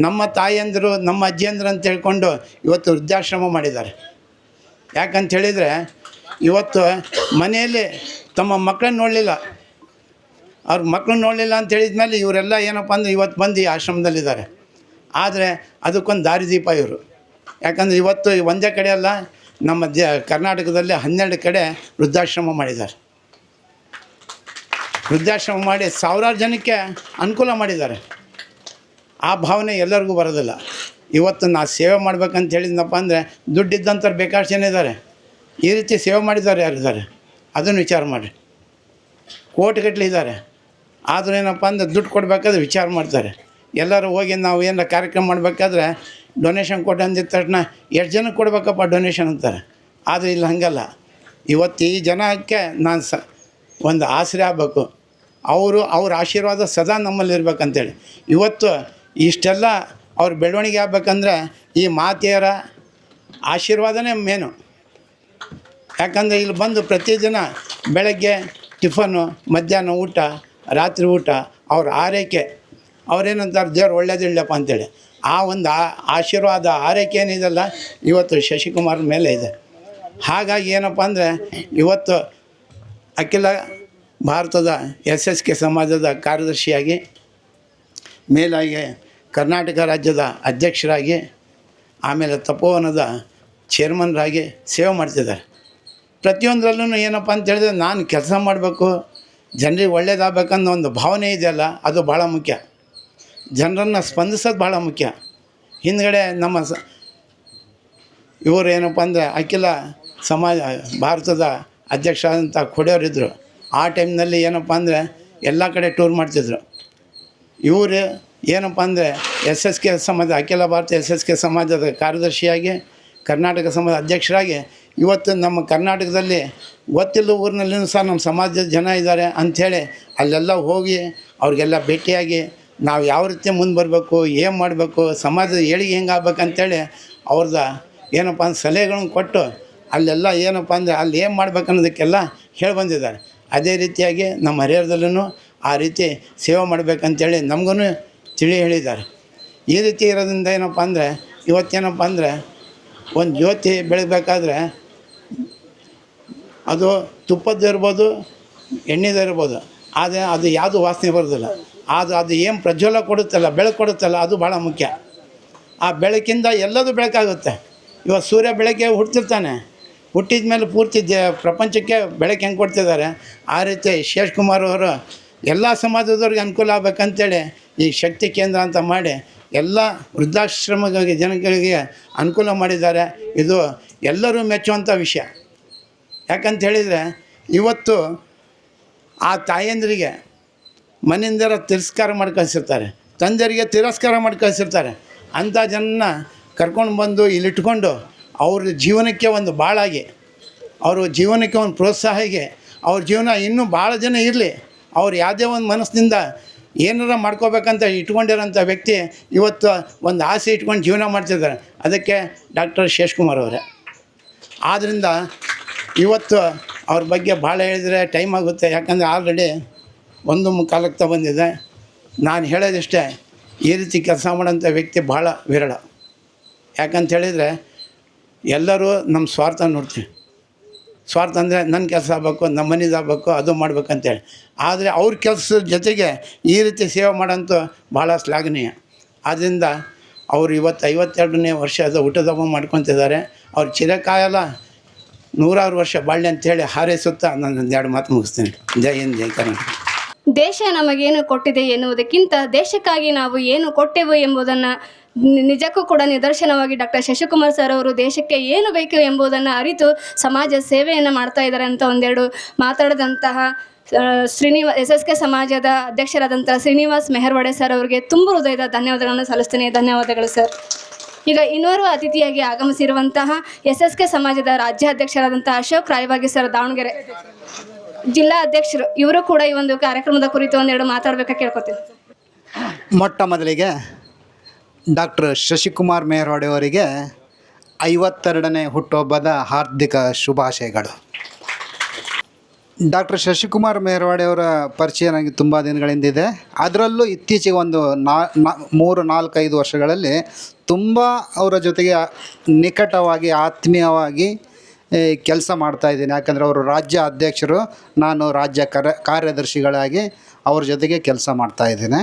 ನಮ್ಮ ತಾಯಿಯಂದರು ನಮ್ಮ ಅಜ್ಜಿಯಂದರು ಅಂತ ಹೇಳ್ಕೊಂಡು ಇವತ್ತು ವೃದ್ಧಾಶ್ರಮ ಮಾಡಿದ್ದಾರೆ. ಯಾಕಂತ ಹೇಳಿದರೆ ಇವತ್ತು ಮನೆಯಲ್ಲಿ ತಮ್ಮ ಮಕ್ಕಳನ್ನ ನೋಡಲಿಲ್ಲ, ಅವ್ರ ಮಕ್ಕಳನ್ನ ನೋಡಲಿಲ್ಲ ಅಂತ ಹೇಳಿದ ಮೇಲೆ ಇವರೆಲ್ಲ ಏನಪ್ಪ ಅಂದರೆ ಇವತ್ತು ಬಂದು ಆಶ್ರಮದಲ್ಲಿದ್ದಾರೆ. ಆದರೆ ಅದಕ್ಕೊಂದು ದಾರಿದೀಪ ಇವರು. ಯಾಕಂದರೆ ಇವತ್ತು ಒಂದೇ ಕಡೆ ಅಲ್ಲ, ನಮ್ಮ ಕರ್ನಾಟಕದಲ್ಲಿ 12 ಕಡೆ ವೃದ್ಧಾಶ್ರಮ ಮಾಡಿದ್ದಾರೆ. ವೃದ್ಧಾಶ್ರಮ ಮಾಡಿ ಸಾವಿರಾರು ಜನಕ್ಕೆ ಅನುಕೂಲ ಮಾಡಿದ್ದಾರೆ. ಆ ಭಾವನೆ ಎಲ್ಲರಿಗೂ ಬರೋದಿಲ್ಲ. ಇವತ್ತು ನಾ ಸೇವೆ ಮಾಡ್ಬೇಕಂತ ಹೇಳಿದ್ನಪ್ಪ ಅಂದರೆ ದುಡ್ಡಿದ್ದಂಥವ್ರು ಬೇಕಾದಷ್ಟು ಜನ ಇದ್ದಾರೆ. ಈ ರೀತಿ ಸೇವೆ ಮಾಡಿದ್ದಾರೆ ಯಾರಿದ್ದಾರೆ ಅದನ್ನು ವಿಚಾರ ಮಾಡಿರಿ. ಕೋಟಿಗಟ್ಟಲೆ ಇದ್ದಾರೆ. ಆದರೂ ಏನಪ್ಪ ಅಂದರೆ ದುಡ್ಡು ಕೊಡಬೇಕಾದ್ರೆ ವಿಚಾರ ಮಾಡ್ತಾರೆ. ಎಲ್ಲರೂ ಹೋಗಿ ನಾವು ಏನಾರ ಕಾರ್ಯಕ್ರಮ ಮಾಡಬೇಕಾದ್ರೆ ಡೊನೇಷನ್ ಕೊಟ್ಟು ಅಂದಿದ ತಕ್ಷಣ ಎಷ್ಟು ಜನಕ್ಕೆ ಕೊಡಬೇಕಪ್ಪ ಡೊನೇಷನ್ ಅಂತಾರೆ. ಆದರೆ ಇಲ್ಲಿ ಹಾಗಲ್ಲ. ಇವತ್ತು ಈ ಜನಕ್ಕೆ ನಾನು ಒಂದು ಆಸರೆ ಆಗಬೇಕು, ಅವ್ರ ಆಶೀರ್ವಾದ ಸದಾ ನಮ್ಮಲ್ಲಿ ಇರ್ಬೇಕಂತೇಳಿ ಇವತ್ತು ಇಷ್ಟೆಲ್ಲ ಅವ್ರ ಬೆಳವಣಿಗೆ ಆಗ್ಬೇಕಂದ್ರೆ ಈ ಮಾತೆಯರ ಆಶೀರ್ವಾದನೇ ಮೇನು. ಯಾಕಂದರೆ ಇಲ್ಲಿ ಬಂದು ಪ್ರತಿದಿನ ಬೆಳಗ್ಗೆ ಟಿಫನ್ನು, ಮಧ್ಯಾಹ್ನ ಊಟ, ರಾತ್ರಿ ಊಟ, ಅವ್ರ ಆರೈಕೆ, ಅವ್ರೇನಂತಾರೆ ದೇವ್ರು ಒಳ್ಳೇದಿಲ್ಲಪ್ಪ ಅಂತೇಳಿ ಆ ಒಂದು ಆಶೀರ್ವಾದ ಆರೈಕೆ ಏನಿದೆಲ್ಲ ಇವತ್ತು ಶಶಿಕುಮಾರ್ ಮೇಲೆ ಇದೆ. ಹಾಗಾಗಿ ಏನಪ್ಪ ಅಂದರೆ ಇವತ್ತು ಅಖಿಲ ಭಾರತದ SSK ಸಮಾಜದ ಕಾರ್ಯದರ್ಶಿಯಾಗಿ, ಮೇಲಾಗಿ ಕರ್ನಾಟಕ ರಾಜ್ಯದ ಅಧ್ಯಕ್ಷರಾಗಿ, ಆಮೇಲೆ ತಪೋವನದ ಚೇರ್ಮನ್ರಾಗಿ ಸೇವೆ ಮಾಡ್ತಿದ್ದಾರೆ. ಪ್ರತಿಯೊಂದರಲ್ಲೂ ಏನಪ್ಪ ಅಂತ ಹೇಳಿದ್ರೆ ನಾನು ಕೆಲಸ ಮಾಡಬೇಕು, ಜನರಿಗೆ ಒಳ್ಳೇದಾಗಬೇಕನ್ನೋ ಒಂದು ಭಾವನೆ ಇದೆಯಲ್ಲ, ಅದು ಭಾಳ ಮುಖ್ಯ. ಜನರನ್ನು ಸ್ಪಂದಿಸೋದು ಭಾಳ ಮುಖ್ಯ. ಹಿಂದ್ಗಡೆ ನಮ್ಮ ಇವರು ಏನಪ್ಪ ಅಂದರೆ ಅಖಿಲ ಸಮಾಜ ಭಾರತದ ಅಧ್ಯಕ್ಷರಾದಂಥ ಖೊಡೆಯವರಿದ್ದರು. ಆ ಟೈಮ್ನಲ್ಲಿ ಏನಪ್ಪ ಅಂದರೆ ಎಲ್ಲ ಕಡೆ ಟೂರ್ ಮಾಡ್ತಿದ್ರು. ಇವರು ಏನಪ್ಪ ಅಂದರೆ SSK ಸಮಾಜ, ಅಖಿಲ ಭಾರತ SSK ಸಮಾಜದ ಕಾರ್ಯದರ್ಶಿಯಾಗಿ, ಕರ್ನಾಟಕ ಸಮಾಜ ಅಧ್ಯಕ್ಷರಾಗಿ ಇವತ್ತು ನಮ್ಮ ಕರ್ನಾಟಕದಲ್ಲಿ ಗೊತ್ತಿಲ್ಲ ಊರಿನಲ್ಲಿಯೂ ಸಹ ನಮ್ಮ ಸಮಾಜದ ಜನ ಇದ್ದಾರೆ ಅಂಥೇಳಿ ಅಲ್ಲೆಲ್ಲ ಹೋಗಿ ಅವ್ರಿಗೆಲ್ಲ ಭೇಟಿಯಾಗಿ ನಾವು ಯಾವ ರೀತಿ ಮುಂದೆ ಬರಬೇಕು, ಏನು ಮಾಡಬೇಕು, ಸಮಾಜದ ಏಳಿಗೆ ಹೆಂಗೆ ಆಗ್ಬೇಕಂತೇಳಿ ಅವ್ರದ್ದು ಏನಪ್ಪ ಅಂದ್ರೆ ಸಲಹೆಗಳನ್ನು ಕೊಟ್ಟು ಅಲ್ಲೆಲ್ಲ ಏನಪ್ಪ ಅಂದರೆ ಅಲ್ಲಿ ಏನು ಮಾಡ್ಬೇಕು ಅನ್ನೋದಕ್ಕೆಲ್ಲ ಹೇಳಿ ಬಂದಿದ್ದಾರೆ. ಅದೇ ರೀತಿಯಾಗಿ ನಮ್ಮ ಹರಿಹರದಲ್ಲೂ ಆ ರೀತಿ ಸೇವೆ ಮಾಡಬೇಕಂತೇಳಿ ನಮಗೂ ತಿಳಿ ಹೇಳಿದ್ದಾರೆ. ಈ ರೀತಿ ಇರೋದ್ರಿಂದ ಏನಪ್ಪ ಅಂದರೆ ಇವತ್ತೇನಪ್ಪ ಅಂದರೆ ಒಂದು ಜ್ಯೋತಿ ಬೆಳಗಬೇಕಾದ್ರೆ ಅದು ತುಪ್ಪದ್ದು ಇರ್ಬೋದು, ಎಣ್ಣೆದು ಇರ್ಬೋದು, ಆದರೆ ಅದು ಯಾವುದು ವಾಸನೆ ಬರೋದಿಲ್ಲ. ಅದು ಏನು ಪ್ರಜ್ವಲ ಕೊಡುತ್ತಲ್ಲ, ಬೆಳಕು ಕೊಡುತ್ತಲ್ಲ, ಅದು ಭಾಳ ಮುಖ್ಯ. ಆ ಬೆಳಕಿಂದ ಎಲ್ಲದೂ ಬೆಳಕಾಗುತ್ತೆ. ಇವತ್ತು ಸೂರ್ಯ ಬೆಳಗ್ಗೆ ಹುಡ್ತಿರ್ತಾನೆ, ಹುಟ್ಟಿದ ಮೇಲೆ ಪೂರ್ತಿ ಪ್ರಪಂಚಕ್ಕೆ ಬೆಳಕು ಹೆಂಗೆ ಕೊಡ್ತಿದ್ದಾರೆ, ಆ ರೀತಿ ಶೇಷಕುಮಾರ್ ಅವರು ಎಲ್ಲ ಸಮಾಜದವ್ರಿಗೆ ಅನುಕೂಲ ಆಗ್ಬೇಕಂತೇಳಿ ಈ ಶಕ್ತಿ ಕೇಂದ್ರ ಅಂತ ಮಾಡಿ ಎಲ್ಲ ವೃದ್ಧಾಶ್ರಮಗಳಿಗೆ ಜನಗಳಿಗೆ ಅನುಕೂಲ ಮಾಡಿದ್ದಾರೆ. ಇದು ಎಲ್ಲರೂ ಮೆಚ್ಚುವಂಥ ವಿಷಯ. ಯಾಕಂತ ಹೇಳಿದರೆ ಇವತ್ತು ಆ ತಾಯಂದಿರಿಗೆ ಮನೆಯಿಂದರ ತಿರಸ್ಕಾರ ಮಾಡಿ ಕಳಿಸಿರ್ತಾರೆ, ತಂದೆಯರಿಗೆ ತಿರಸ್ಕಾರ ಮಾಡಿ ಕಳಿಸಿರ್ತಾರೆ. ಅಂಥ ಜನನ ಕರ್ಕೊಂಡು ಬಂದು ಇಲ್ಲಿಟ್ಕೊಂಡು ಅವ್ರ ಜೀವನಕ್ಕೆ ಒಂದು ಬಾಳಾಗಿ, ಅವ್ರ ಜೀವನಕ್ಕೆ ಒಂದು ಪ್ರೋತ್ಸಾಹಿಗೆ, ಅವ್ರ ಜೀವನ ಇನ್ನೂ ಭಾಳ ಜನ ಇರಲಿ, ಅವ್ರು ಯಾವುದೇ ಒಂದು ಮನಸ್ಸಿನಿಂದ ಏನಾರ ಮಾಡ್ಕೋಬೇಕಂತ ಇಟ್ಕೊಂಡಿರೋಂಥ ವ್ಯಕ್ತಿ ಇವತ್ತು ಒಂದು ಆಸೆ ಇಟ್ಕೊಂಡು ಜೀವನ ಮಾಡ್ತಿದ್ದಾರೆ. ಅದಕ್ಕೆ ಡಾಕ್ಟರ್ ಶೇಷಕುಮಾರ್ ಅವರೇ. ಆದ್ದರಿಂದ ಇವತ್ತು ಅವ್ರ ಬಗ್ಗೆ ಭಾಳ ಹೇಳಿದರೆ ಟೈಮ್ ಆಗುತ್ತೆ. ಯಾಕಂದರೆ ಆಲ್ರೆಡಿ 1:45 ಬಂದಿದೆ. ನಾನು ಹೇಳೋದಿಷ್ಟೇ, ಈ ರೀತಿ ಕೆಲಸ ಮಾಡೋಂಥ ವ್ಯಕ್ತಿ ಭಾಳ ವಿರಳ. ಯಾಕಂತ ಹೇಳಿದರೆ ಎಲ್ಲರೂ ನಮ್ಮ ಸ್ವಾರ್ಥ ನೋಡ್ತೀವಿ. ಸ್ವಾರ್ಥ ಅಂದರೆ ನನ್ನ ಕೆಲಸ ಆಗಬೇಕು, ನಮ್ಮ ಮನೇದು ಆಗಬೇಕು, ಅದು ಮಾಡ್ಬೇಕಂತೇಳಿ. ಆದರೆ ಅವ್ರ ಕೆಲಸದ ಜೊತೆಗೆ ಈ ರೀತಿ ಸೇವೆ ಮಾಡೋಂಥ ಭಾಳ ಶ್ಲಾಘನೀಯ. ಆದ್ದರಿಂದ ಅವರು ಇವತ್ತು 52ನೇ ವರ್ಷದ ಹುಟ್ಟುಹಬ್ಬ ಮಾಡ್ಕೊತಿದ್ದಾರೆ. ಅವ್ರು ಚಿರಕಾಲ 100 ವರ್ಷ ಬಾಳ್ನೆ ಅಂತೇಳಿ ಹಾರೈಸುತ್ತಾ ನಾನು ಒಂದೆರಡು ಮಾತು ಮುಗಿಸ್ತೀನಿ. ಜೈ ಹಿಂದ್, ಜೈ ಕರ್ನಾಟಕ. ದೇಶ ನಮಗೇನು ಕೊಟ್ಟಿದೆ ಎನ್ನುವುದಕ್ಕಿಂತ ದೇಶಕ್ಕಾಗಿ ನಾವು ಏನು ಕೊಟ್ಟೆವು ಎಂಬುದನ್ನು ನಿಜಕ್ಕೂ ಕೂಡ ನಿದರ್ಶನವಾಗಿ ಡಾಕ್ಟರ್ ಶಶಿಕುಮಾರ್ ಸರ್ ಅವರು ದೇಶಕ್ಕೆ ಏನು ಬೇಕು ಎಂಬುದನ್ನು ಅರಿತು ಸಮಾಜ ಸೇವೆಯನ್ನು ಮಾಡ್ತಾ ಇದ್ದಾರೆ ಅಂತ ಒಂದೆರಡು ಮಾತಾಡಿದಂತಹ SSK ಸಮಾಜದ ಅಧ್ಯಕ್ಷರಾದಂಥ ಶ್ರೀನಿವಾಸ್ ಮೆಹರ್ವಾಡೆ ಸರ್ ಅವರಿಗೆ ತುಂಬ ಹೃದಯದ ಧನ್ಯವಾದಗಳನ್ನು ಸಲ್ಲಿಸ್ತೀನಿ. ಧನ್ಯವಾದಗಳು ಸರ್. ಈಗ ಇನ್ನೋರ್ವ ಅತಿಥಿಯಾಗಿ ಆಗಮಿಸಿರುವಂತಹ SSK ಸಮಾಜದ ರಾಜ್ಯಾಧ್ಯಕ್ಷರಾದಂಥ ಅಶೋಕ್ ರಾಯವಾಗಿ ಸರ್, ದಾವಣಗೆರೆ ಜಿಲ್ಲಾ ಅಧ್ಯಕ್ಷರು, ಇವರು ಕೂಡ ಈ ಒಂದು ಕಾರ್ಯಕ್ರಮದ ಕುರಿತು ಒಂದೆರಡು ಮಾತಾಡಬೇಕಾಗಿ ಕೇಳ್ಕೊತೀನಿ. ಮೊಟ್ಟ ಮೊದಲಿಗೆ ಡಾಕ್ಟರ್ ಶಶಿಕುಮಾರ್ ಮೆಹರ್ವಾಡೆ ಅವರಿಗೆ 52ನೇ ಹುಟ್ಟುಹಬ್ಬದ ಹಾರ್ದಿಕ ಶುಭಾಶಯಗಳು. ಡಾಕ್ಟರ್ ಶಶಿಕುಮಾರ್ ಮೆಹರ್ವಾಡೆ ಅವರ ಪರಿಚಯ ನನಗೆ ತುಂಬ ದಿನಗಳಿಂದಿದೆ. ಅದರಲ್ಲೂ ಇತ್ತೀಚೆಗೆ ಒಂದು 3-4-5 ವರ್ಷಗಳಲ್ಲಿ ತುಂಬ ಅವರ ಜೊತೆಗೆ ನಿಕಟವಾಗಿ ಆತ್ಮೀಯವಾಗಿ ಕೆಲಸ ಮಾಡ್ತಾಯಿದ್ದೀನಿ. ಯಾಕಂದರೆ ಅವರು ರಾಜ್ಯ ಅಧ್ಯಕ್ಷರು, ನಾನು ರಾಜ್ಯ ಕಾರ್ಯದರ್ಶಿಗಳಾಗಿ ಅವ್ರ ಜೊತೆಗೆ ಕೆಲಸ ಮಾಡ್ತಾಯಿದ್ದೀನಿ.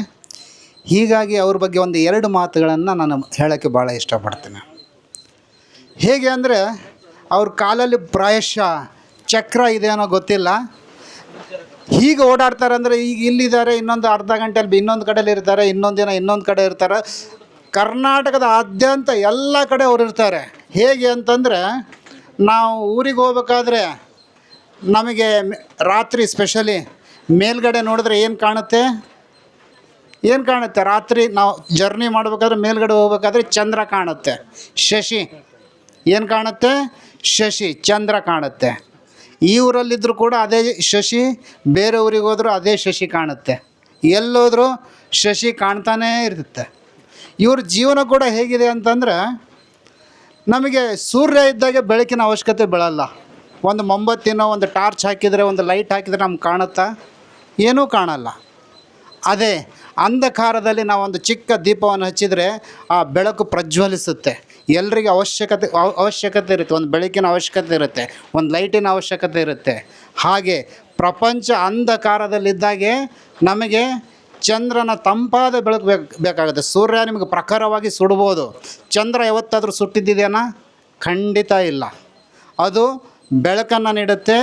ಹೀಗಾಗಿ ಅವ್ರ ಬಗ್ಗೆ ಒಂದು 2 ಮಾತುಗಳನ್ನು ನಾನು ಹೇಳೋಕ್ಕೆ ಭಾಳ ಇಷ್ಟಪಡ್ತೀನಿ. ಹೇಗೆ ಅಂದರೆ ಅವ್ರ ಕಾಲಲ್ಲಿ ಪ್ರಾಯಶಃ ಚಕ್ರ ಇದೆ ಅನ್ನೋ ಗೊತ್ತಿಲ್ಲ, ಹೀಗೆ ಓಡಾಡ್ತಾರೆ. ಅಂದರೆ ಈಗ ಇಲ್ಲಿದ್ದಾರೆ, ಇನ್ನೊಂದು ಅರ್ಧ ಗಂಟೆಯಲ್ಲಿ ಇನ್ನೊಂದು ಕಡೆಯಲ್ಲಿ ಇರ್ತಾರೆ, ಇನ್ನೊಂದು ದಿನ ಇನ್ನೊಂದು ಕಡೆ ಇರ್ತಾರೆ. ಕರ್ನಾಟಕದ ಆದ್ಯಂತ ಎಲ್ಲ ಕಡೆ ಅವ್ರು ಇರ್ತಾರೆ. ಹೇಗೆ ಅಂತಂದರೆ ನಾವು ಊರಿಗೆ ಹೋಗ್ಬೇಕಾದ್ರೆ ನಮಗೆ ರಾತ್ರಿ ಸ್ಪೆಷಲಿ ಮೇಲ್ಗಡೆ ನೋಡಿದ್ರೆ ಏನು ಕಾಣುತ್ತೆ? ರಾತ್ರಿ ನಾವು ಜರ್ನಿ ಮಾಡಬೇಕಾದ್ರೆ ಮೇಲ್ಗಡೆ ಹೋಗ್ಬೇಕಾದ್ರೆ ಚಂದ್ರ ಕಾಣುತ್ತೆ, ಶಶಿ. ಏನು ಕಾಣುತ್ತೆ? ಶಶಿ, ಚಂದ್ರ ಕಾಣುತ್ತೆ. ಈ ಊರಲ್ಲಿದ್ದರೂ ಕೂಡ ಅದೇ ಶಶಿ, ಬೇರೆ ಊರಿಗೆ ಹೋದರೂ ಅದೇ ಶಶಿ ಕಾಣುತ್ತೆ. ಎಲ್ಲೋದ್ರೂ ಶಶಿ ಕಾಣ್ತಾನೇ ಇರುತ್ತೆ. ಇವ್ರ ಜೀವನ ಕೂಡ ಹೇಗಿದೆ ಅಂತಂದರೆ, ನಮಗೆ ಸೂರ್ಯ ಇದ್ದಾಗೆ ಬೆಳಕಿನ ಅವಶ್ಯಕತೆ ಬೀಳಲ್ಲ. ಒಂದು ಮೊಂಬತ್ತಿನೋ ಒಂದು ಟಾರ್ಚ್ ಹಾಕಿದರೆ, ಒಂದು ಲೈಟ್ ಹಾಕಿದರೆ ನಮ್ಗೆ ಕಾಣುತ್ತಾ? ಏನೂ ಕಾಣಲ್ಲ. ಅದೇ ಅಂಧಕಾರದಲ್ಲಿ ನಾವೊಂದು ಚಿಕ್ಕ ದೀಪವನ್ನು ಹಚ್ಚಿದರೆ ಆ ಬೆಳಕು ಪ್ರಜ್ವಲಿಸುತ್ತೆ. ಎಲ್ರಿಗೂ ಅವಶ್ಯಕತೆ ಇರುತ್ತೆ, ಒಂದು ಬೆಳಕಿನ ಅವಶ್ಯಕತೆ ಇರುತ್ತೆ, ಒಂದು ಲೈಟಿನ ಅವಶ್ಯಕತೆ ಇರುತ್ತೆ. ಹಾಗೆ ಪ್ರಪಂಚ ಅಂಧಕಾರದಲ್ಲಿದ್ದಾಗೆ ನಮಗೆ ಚಂದ್ರನ ತಂಪಾದ ಬೆಳಕು ಬೇಕಾಗುತ್ತೆ. ಸೂರ್ಯ ನಿಮಗೆ ಪ್ರಖರವಾಗಿ ಸುಡ್ಬೋದು, ಚಂದ್ರ ಯಾವತ್ತಾದರೂ ಸುಟ್ಟಿದ್ದೇನಾ? ಖಂಡಿತ ಇಲ್ಲ. ಅದು ಬೆಳಕನ್ನು ನೀಡುತ್ತೆ.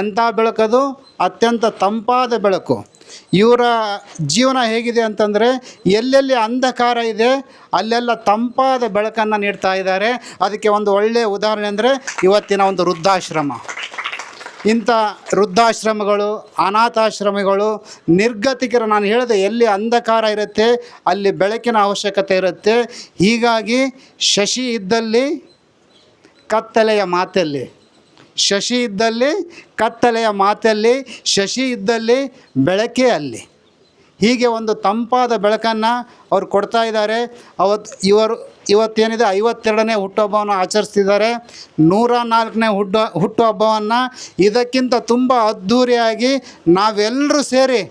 ಎಂಥ ಬೆಳಕದು? ಅತ್ಯಂತ ತಂಪಾದ ಬೆಳಕು. ಇವರ ಜೀವನ ಹೇಗಿದೆ ಅಂತಂದರೆ, ಎಲ್ಲೆಲ್ಲಿ ಅಂಧಕಾರ ಇದೆ ಅಲ್ಲೆಲ್ಲ ತಂಪಾದ ಬೆಳಕನ್ನು ನೀಡ್ತಾ ಇದ್ದಾರೆ. ಅದಕ್ಕೆ ಒಂದು ಒಳ್ಳೆಯ ಉದಾಹರಣೆ ಅಂದರೆ ಇವತ್ತಿನ ಒಂದು ವೃದ್ಧಾಶ್ರಮ. ಇಂಥ ವೃದ್ಧಾಶ್ರಮಗಳು, ಅನಾಥಾಶ್ರಮಗಳು, ನಿರ್ಗತಿಕರು, ನಾನು ಹೇಳಿದೆ ಎಲ್ಲಿ ಅಂಧಕಾರ ಇರುತ್ತೆ ಅಲ್ಲಿ ಬೆಳಕಿನ ಅವಶ್ಯಕತೆ ಇರುತ್ತೆ. ಹೀಗಾಗಿ ಶಶಿ ಇದ್ದಲ್ಲಿ ಕತ್ತಲೆಯ ಮಾತಲ್ಲಿ, ಶಶಿ ಇದ್ದಲ್ಲಿ ಕತ್ತಲೆಯ ಮಾತಲ್ಲಿ, ಶಶಿ ಇದ್ದಲ್ಲಿ ಬೆಳಕೇ ಅಲ್ಲಿ. ಹೀಗೆ ಒಂದು ತಂಪಾದ ಬೆಳಕನ್ನು ಅವ್ರು ಕೊಡ್ತಾ ಇದ್ದಾರೆ. ಇವತ್ತೇನಿದೆ 52ನೇ ಹುಟ್ಟುಹಬ್ಬವನ್ನು ಆಚರಿಸ್ತಿದ್ದಾರೆ. 104ನೇ ಹುಟ್ಟುಹಬ್ಬವನ್ನು ಇದಕ್ಕಿಂತ ತುಂಬ ಅದ್ಧೂರಿಯಾಗಿ ನಾವೆಲ್ಲರೂ ಸೇರಿ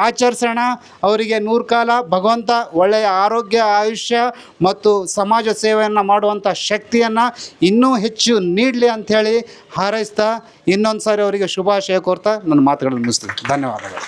ಆಚರಿಸೋಣ. ಅವರಿಗೆ 100 ಕಾಲ ಭಗವಂತ ಒಳ್ಳೆಯ ಆರೋಗ್ಯ, ಆಯುಷ್ಯ ಮತ್ತು ಸಮಾಜ ಸೇವೆಯನ್ನು ಮಾಡುವಂಥ ಶಕ್ತಿಯನ್ನು ಇನ್ನೂ ಹೆಚ್ಚು ನೀಡಲಿ ಅಂಥೇಳಿ ಹಾರೈಸ್ತಾ ಇನ್ನೊಂದು ಸಾರಿ ಅವರಿಗೆ ಶುಭಾಶಯ ಕೋರ್ತಾ ನನ್ನ ಮಾತುಗಳನ್ನು ಮುಗಿಸ್ತೀನಿ. ಧನ್ಯವಾದಗಳು.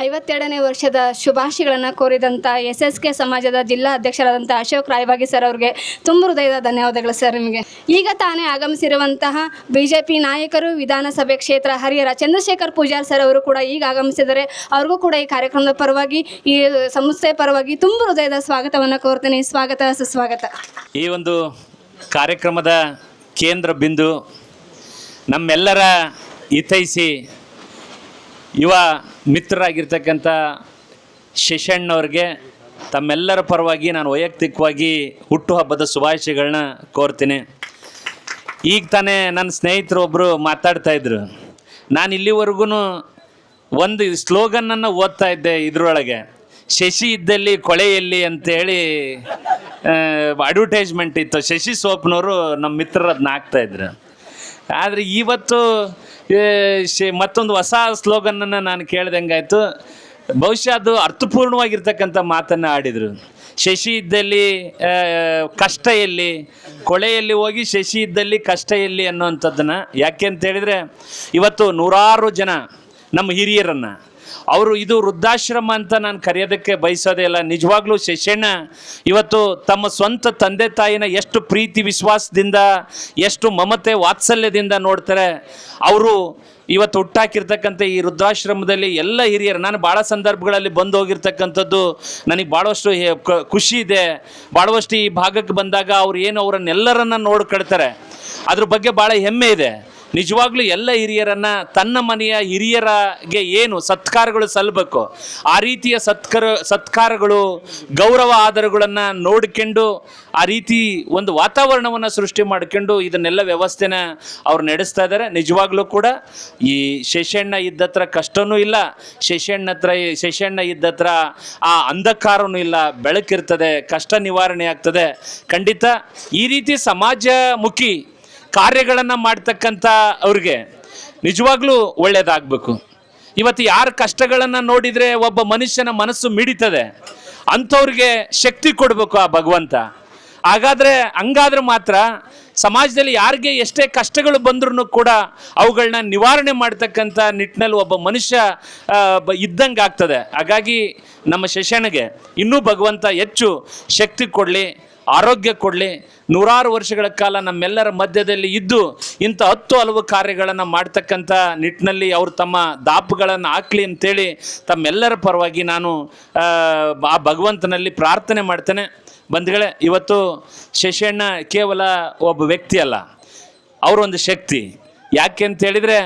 52ನೇ ವರ್ಷದ ಶುಭಾಶಯಗಳನ್ನು ಕೋರಿದಂಥ SSK ಸಮಾಜದ ಜಿಲ್ಲಾ ಅಧ್ಯಕ್ಷರಾದಂಥ ಅಶೋಕ್ ರಾಯವಾಗಿ ಸರ್ ಅವರಿಗೆ ತುಂಬ ಹೃದಯದ ಧನ್ಯವಾದಗಳು ಸರ್. ನಿಮಗೆ ಈಗ ತಾನೇ ಆಗಮಿಸಿರುವಂತಹ BJP ನಾಯಕರು, ವಿಧಾನಸಭೆ ಕ್ಷೇತ್ರ ಹರಿಹರ ಚಂದ್ರಶೇಖರ್ ಪೂಜಾರ್ ಸರ್ ಅವರು ಕೂಡ ಈಗ ಆಗಮಿಸಿದ್ದಾರೆ. ಅವ್ರಿಗೂ ಕೂಡ ಈ ಕಾರ್ಯಕ್ರಮದ ಪರವಾಗಿ, ಈ ಸಂಸ್ಥೆ ಪರವಾಗಿ ತುಂಬ ಹೃದಯದ ಸ್ವಾಗತವನ್ನು ಕೋರ್ತೀನಿ. ಸ್ವಾಗತ, ಸುಸ್ವಾಗತ. ಈ ಒಂದು ಕಾರ್ಯಕ್ರಮದ ಕೇಂದ್ರ ಬಿಂದು ನಮ್ಮೆಲ್ಲರ ಹಿತೈಷಿ ಯುವ ಮಿತ್ರರಾಗಿರ್ತಕ್ಕಂಥ ಶಶಣ್ಣವ್ರಿಗೆ ತಮ್ಮೆಲ್ಲರ ಪರವಾಗಿ ನಾನು ವೈಯಕ್ತಿಕವಾಗಿ ಹುಟ್ಟುಹಬ್ಬದ ಶುಭಾಶಯಗಳನ್ನ ಕೋರ್ತೀನಿ. ಈಗ ತಾನೇ ನನ್ನ ಸ್ನೇಹಿತರು ಒಬ್ಬರು ಮಾತಾಡ್ತಾಯಿದ್ರು. ನಾನು ಇಲ್ಲಿವರೆಗೂ ಒಂದು ಸ್ಲೋಗನನ್ನು ಓದ್ತಾ ಇದ್ದೆ ಇದರೊಳಗೆ, ಶಶಿ ಇದ್ದಲ್ಲಿ ಕೊಳೆಯಲ್ಲಿ ಅಂತೇಳಿ ಅಡ್ವರ್ಟೈಸ್ಮೆಂಟ್ ಇತ್ತು. ಶಶಿ ಸೋಪ್ನವರು ನಮ್ಮ ಮಿತ್ರರು ಅದನ್ನ ಹಾಕ್ತಾಯಿದ್ರು. ಆದರೆ ಇವತ್ತು ಮತ್ತೊಂದು ಹೊಸ ಸ್ಲೋಗನನ್ನು ನಾನು ಕೇಳ್ದಂಗಾಯಿತು. ಬಹುಶಃ ಅದು ಅರ್ಥಪೂರ್ಣವಾಗಿರ್ತಕ್ಕಂಥ ಮಾತನ್ನು ಆಡಿದರು. ಶಶಿ ಇದ್ದಲ್ಲಿ ಕಷ್ಟ ಎಲ್ಲಿ, ಕೊಳೆಯಲ್ಲಿ ಹೋಗಿ ಶಶಿ ಇದ್ದಲ್ಲಿ ಕಷ್ಟ ಎಲ್ಲಿ ಅನ್ನುವಂಥದ್ದನ್ನು. ಯಾಕೆ ಅಂತ ಹೇಳಿದರೆ ಇವತ್ತು ನೂರಾರು ಜನ ನಮ್ಮ ಹಿರಿಯರನ್ನು ಅವರು ಇದು ವೃದ್ಧಾಶ್ರಮ ಅಂತ ನಾನು ಕರೆಯೋದಕ್ಕೆ ಬಯಸೋದೇ ಇಲ್ಲ. ನಿಜವಾಗ್ಲೂ ಶಶಣ್ಣ ಇವತ್ತು ತಮ್ಮ ಸ್ವಂತ ತಂದೆ ತಾಯಿನ ಎಷ್ಟು ಪ್ರೀತಿ ವಿಶ್ವಾಸದಿಂದ, ಎಷ್ಟು ಮಮತೆ ವಾತ್ಸಲ್ಯದಿಂದ ನೋಡ್ತಾರೆ. ಅವರು ಇವತ್ತು ಹುಟ್ಟಾಕಿರ್ತಕ್ಕಂಥ ಈ ವೃದ್ಧಾಶ್ರಮದಲ್ಲಿ ಎಲ್ಲ ಹಿರಿಯರು, ನಾನು ಭಾಳ ಸಂದರ್ಭಗಳಲ್ಲಿ ಬಂದು ಹೋಗಿರ್ತಕ್ಕಂಥದ್ದು ನನಗೆ ಭಾಳಷ್ಟು ಖುಷಿ ಇದೆ. ಭಾಳಷ್ಟು ಈ ಭಾಗಕ್ಕೆ ಬಂದಾಗ ಅವ್ರು ಏನು ಅವರನ್ನೆಲ್ಲರನ್ನ ನೋಡ್ಕೊಳ್ತಾರೆ, ಅದ್ರ ಬಗ್ಗೆ ಭಾಳ ಹೆಮ್ಮೆ ಇದೆ. ನಿಜವಾಗ್ಲೂ ಎಲ್ಲ ಹಿರಿಯರನ್ನು ತನ್ನ ಮನೆಯ ಹಿರಿಯರಿಗೆ ಏನು ಸತ್ಕಾರಗಳು ಸಲ್ಲಬೇಕು ಆ ರೀತಿಯ ಸತ್ಕಾರಗಳು, ಗೌರವ ಆಧಾರಗಳನ್ನು ನೋಡ್ಕೊಂಡು ಆ ರೀತಿ ಒಂದು ವಾತಾವರಣವನ್ನು ಸೃಷ್ಟಿ ಮಾಡ್ಕೊಂಡು ಇದನ್ನೆಲ್ಲ ವ್ಯವಸ್ಥೆನ ಅವ್ರು ನಡೆಸ್ತಾ ಇದ್ದಾರೆ. ನಿಜವಾಗ್ಲೂ ಕೂಡ ಈ ಶಶಣ್ಣ ಇದ್ದತ್ರ ಕಷ್ಟವೂ ಇಲ್ಲ, ಶಶಣ್ಣ ಇದ್ದತ್ರ ಆ ಅಂಧಕಾರನೂ ಇಲ್ಲ, ಬೆಳಕಿರ್ತದೆ, ಕಷ್ಟ ನಿವಾರಣೆ ಆಗ್ತದೆ. ಖಂಡಿತ ಈ ರೀತಿ ಸಮಾಜಮುಖಿ ಕಾರ್ಯಗಳನ್ನು ಮಾಡ್ತಕ್ಕಂಥ ಅವ್ರಿಗೆ ನಿಜವಾಗ್ಲೂ ಒಳ್ಳೆಯದಾಗಬೇಕು. ಇವತ್ತು ಯಾರ ಕಷ್ಟಗಳನ್ನು ನೋಡಿದರೆ ಒಬ್ಬ ಮನುಷ್ಯನ ಮನಸ್ಸು ಮಿಡಿತದೆ, ಅಂಥವ್ರಿಗೆ ಶಕ್ತಿ ಕೊಡಬೇಕು ಆ ಭಗವಂತ. ಹಂಗಾದ್ರೆ ಮಾತ್ರ ಸಮಾಜದಲ್ಲಿ ಯಾರಿಗೆ ಎಷ್ಟೇ ಕಷ್ಟಗಳು ಬಂದ್ರೂ ಕೂಡ ಅವುಗಳನ್ನ ನಿವಾರಣೆ ಮಾಡ್ತಕ್ಕಂಥ ನಿಟ್ಟಿನಲ್ಲಿ ಒಬ್ಬ ಮನುಷ್ಯ ಇದ್ದಂಗೆ ಆಗ್ತದೆ. ಹಾಗಾಗಿ ನಮ್ಮ ಶಶಣ್ಣಗೆ ಇನ್ನೂ ಭಗವಂತ ಹೆಚ್ಚು ಶಕ್ತಿ ಕೊಡಲಿ, ಆರೋಗ್ಯ ಕೊಡಲಿ, ನೂರಾರು ವರ್ಷಗಳ ಕಾಲ ನಮ್ಮೆಲ್ಲರ ಮಧ್ಯದಲ್ಲಿ ಇದ್ದು ಇಂಥ 10 ಹಲವು ಕಾರ್ಯಗಳನ್ನು ಮಾಡ್ತಕ್ಕಂಥ ನಿಟ್ಟಿನಲ್ಲಿ ಅವರು ತಮ್ಮ ದಾಪುಗಳನ್ನು ಹಾಕಲಿ ಅಂತೇಳಿ ತಮ್ಮೆಲ್ಲರ ಪರವಾಗಿ ನಾನು ಆ ಭಗವಂತನಲ್ಲಿ ಪ್ರಾರ್ಥನೆ ಮಾಡ್ತೇನೆ. ಬಂಧುಗಳೇ, ಇವತ್ತು ಶಶಣ್ಣ ಕೇವಲ ಒಬ್ಬ ವ್ಯಕ್ತಿ ಅಲ್ಲ, ಅವರೊಂದು ಶಕ್ತಿ. ಯಾಕೆ ಅಂತೇಳಿದರೆ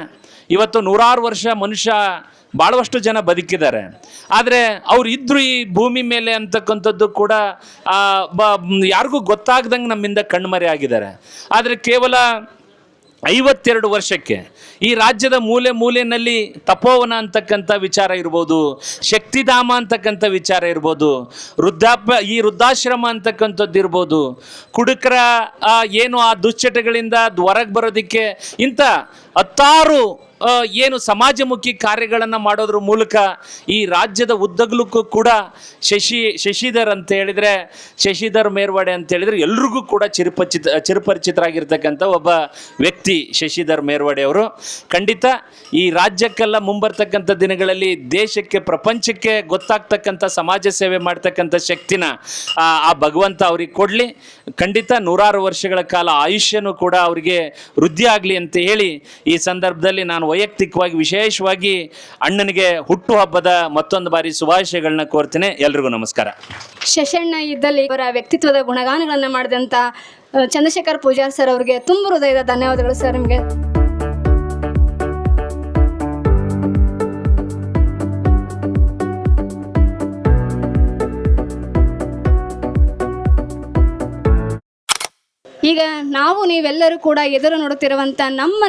ಇವತ್ತು ನೂರಾರು ವರ್ಷ ಮನುಷ್ಯ ಭಾಳಷ್ಟು ಜನ ಬದುಕಿದ್ದಾರೆ, ಆದರೆ ಅವ್ರು ಇದ್ದರು ಈ ಭೂಮಿ ಮೇಲೆ ಅಂತಕ್ಕಂಥದ್ದು ಕೂಡ ಯಾರಿಗೂ ಗೊತ್ತಾಗ್ದಂಗೆ ನಮ್ಮಿಂದ ಕಣ್ಮರೆ ಆಗಿದ್ದಾರೆ. ಆದರೆ ಕೇವಲ 52 ವರ್ಷಕ್ಕೆ ಈ ರಾಜ್ಯದ ಮೂಲೆಯಲ್ಲಿ ತಪೋವನ ಅಂತಕ್ಕಂಥ ವಿಚಾರ ಇರ್ಬೋದು, ಶಕ್ತಿಧಾಮ ಅಂತಕ್ಕಂಥ ವಿಚಾರ ಇರ್ಬೋದು, ಈ ವೃದ್ಧಾಶ್ರಮ ಅಂತಕ್ಕಂಥದ್ದು ಇರ್ಬೋದು, ಕುಡುಕರ ಏನು ಆ ದುಶ್ಚಟಗಳಿಂದ ಹೊರಗೆ ಬರೋದಕ್ಕೆ ಇಂಥ 10 ಏನು ಸಮಾಜಮುಖಿ ಕಾರ್ಯಗಳನ್ನು ಮಾಡೋದ್ರ ಮೂಲಕ ಈ ರಾಜ್ಯದ ಉದ್ದಗಲಕ್ಕೂ ಕೂಡ ಶಶಿಧರ್ ಅಂತ ಹೇಳಿದರೆ, ಶಶಿಧರ್ ಮೇರ್ವಾಡೆ ಅಂತ ಹೇಳಿದರೆ ಎಲ್ರಿಗೂ ಕೂಡ ಚಿರಪರಿಚಿತರಾಗಿರ್ತಕ್ಕಂಥ ಒಬ್ಬ ವ್ಯಕ್ತಿ ಶಶಿಧರ್ ಮೇರ್ವಾಡೆ ಅವರು. ಖಂಡಿತ ಈ ರಾಜ್ಯಕ್ಕೆಲ್ಲ ಮುಂಬರ್ತಕ್ಕಂಥ ದಿನಗಳಲ್ಲಿ ದೇಶಕ್ಕೆ, ಪ್ರಪಂಚಕ್ಕೆ ಗೊತ್ತಾಗ್ತಕ್ಕಂಥ ಸಮಾಜ ಸೇವೆ ಮಾಡ್ತಕ್ಕಂಥ ಶಕ್ತಿನ ಆ ಭಗವಂತ ಅವ್ರಿಗೆ ಕೊಡಲಿ. ಖಂಡಿತ ನೂರಾರು ವರ್ಷಗಳ ಕಾಲ ಆಯುಷ್ಯನೂ ಕೂಡ ಅವರಿಗೆ ವೃದ್ಧಿ ಆಗಲಿ ಅಂತ ಹೇಳಿ ಈ ಸಂದರ್ಭದಲ್ಲಿ ನಾನು ವೈಯಕ್ತಿಕವಾಗಿ ವಿಶೇಷವಾಗಿ ಅಣ್ಣನಿಗೆ ಹುಟ್ಟುಹಬ್ಬದ ಮತ್ತೊಂದು ಬಾರಿ ಶುಭಾಶಯಗಳನ್ನ ಕೋರ್ತೀನಿ. ಎಲ್ರಿಗೂ ನಮಸ್ಕಾರ. ಶಶಣ್ಣ ಇದ್ದಲ್ಲಿ ಅವರ ವ್ಯಕ್ತಿತ್ವದ ಗುಣಗಾನಗಳನ್ನು ಮಾಡಿದಂಥ ಚಂದ್ರಶೇಖರ್ ಪೂಜಾರ್ ಸರ್ ಅವರಿಗೆ ತುಂಬ ಹೃದಯದ ಧನ್ಯವಾದಗಳು ಸರ್. ನಿಮಗೆ ಈಗ ನೀವೆಲ್ಲರೂ ಕೂಡ ಎದುರು ನೋಡುತ್ತಿರುವಂಥ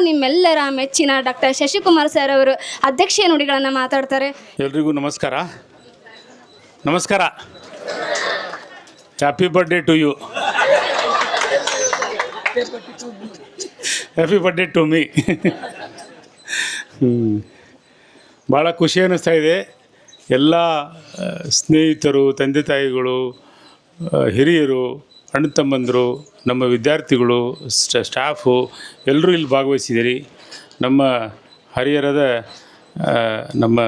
ನಿಮ್ಮೆಲ್ಲರ ಮೆಚ್ಚಿನ ಡಾಕ್ಟರ್ ಶಶಿಕುಮಾರ್ ಸರ್ ಅವರು ಅಧ್ಯಕ್ಷೀಯ ನುಡಿಗಳನ್ನು ಮಾತಾಡ್ತಾರೆ. ಎಲ್ರಿಗೂ ನಮಸ್ಕಾರ. Happy birthday to you. Happy birthday to me. ಭಾಳ ಖುಷಿ ಅನ್ನಿಸ್ತಾ ಇದೆ. ಎಲ್ಲ ಸ್ನೇಹಿತರು, ತಂದೆ ತಾಯಿಗಳು, ಹಿರಿಯರು, ಅಣ್ಣ ತಮ್ಮಂದರು, ನಮ್ಮ ವಿದ್ಯಾರ್ಥಿಗಳು, ಸ್ಟಾಫು ಎಲ್ಲರೂ ಇಲ್ಲಿ ಭಾಗವಹಿಸಿದ್ದೀರಿ. ನಮ್ಮ ಹರಿಹರದ ನಮ್ಮ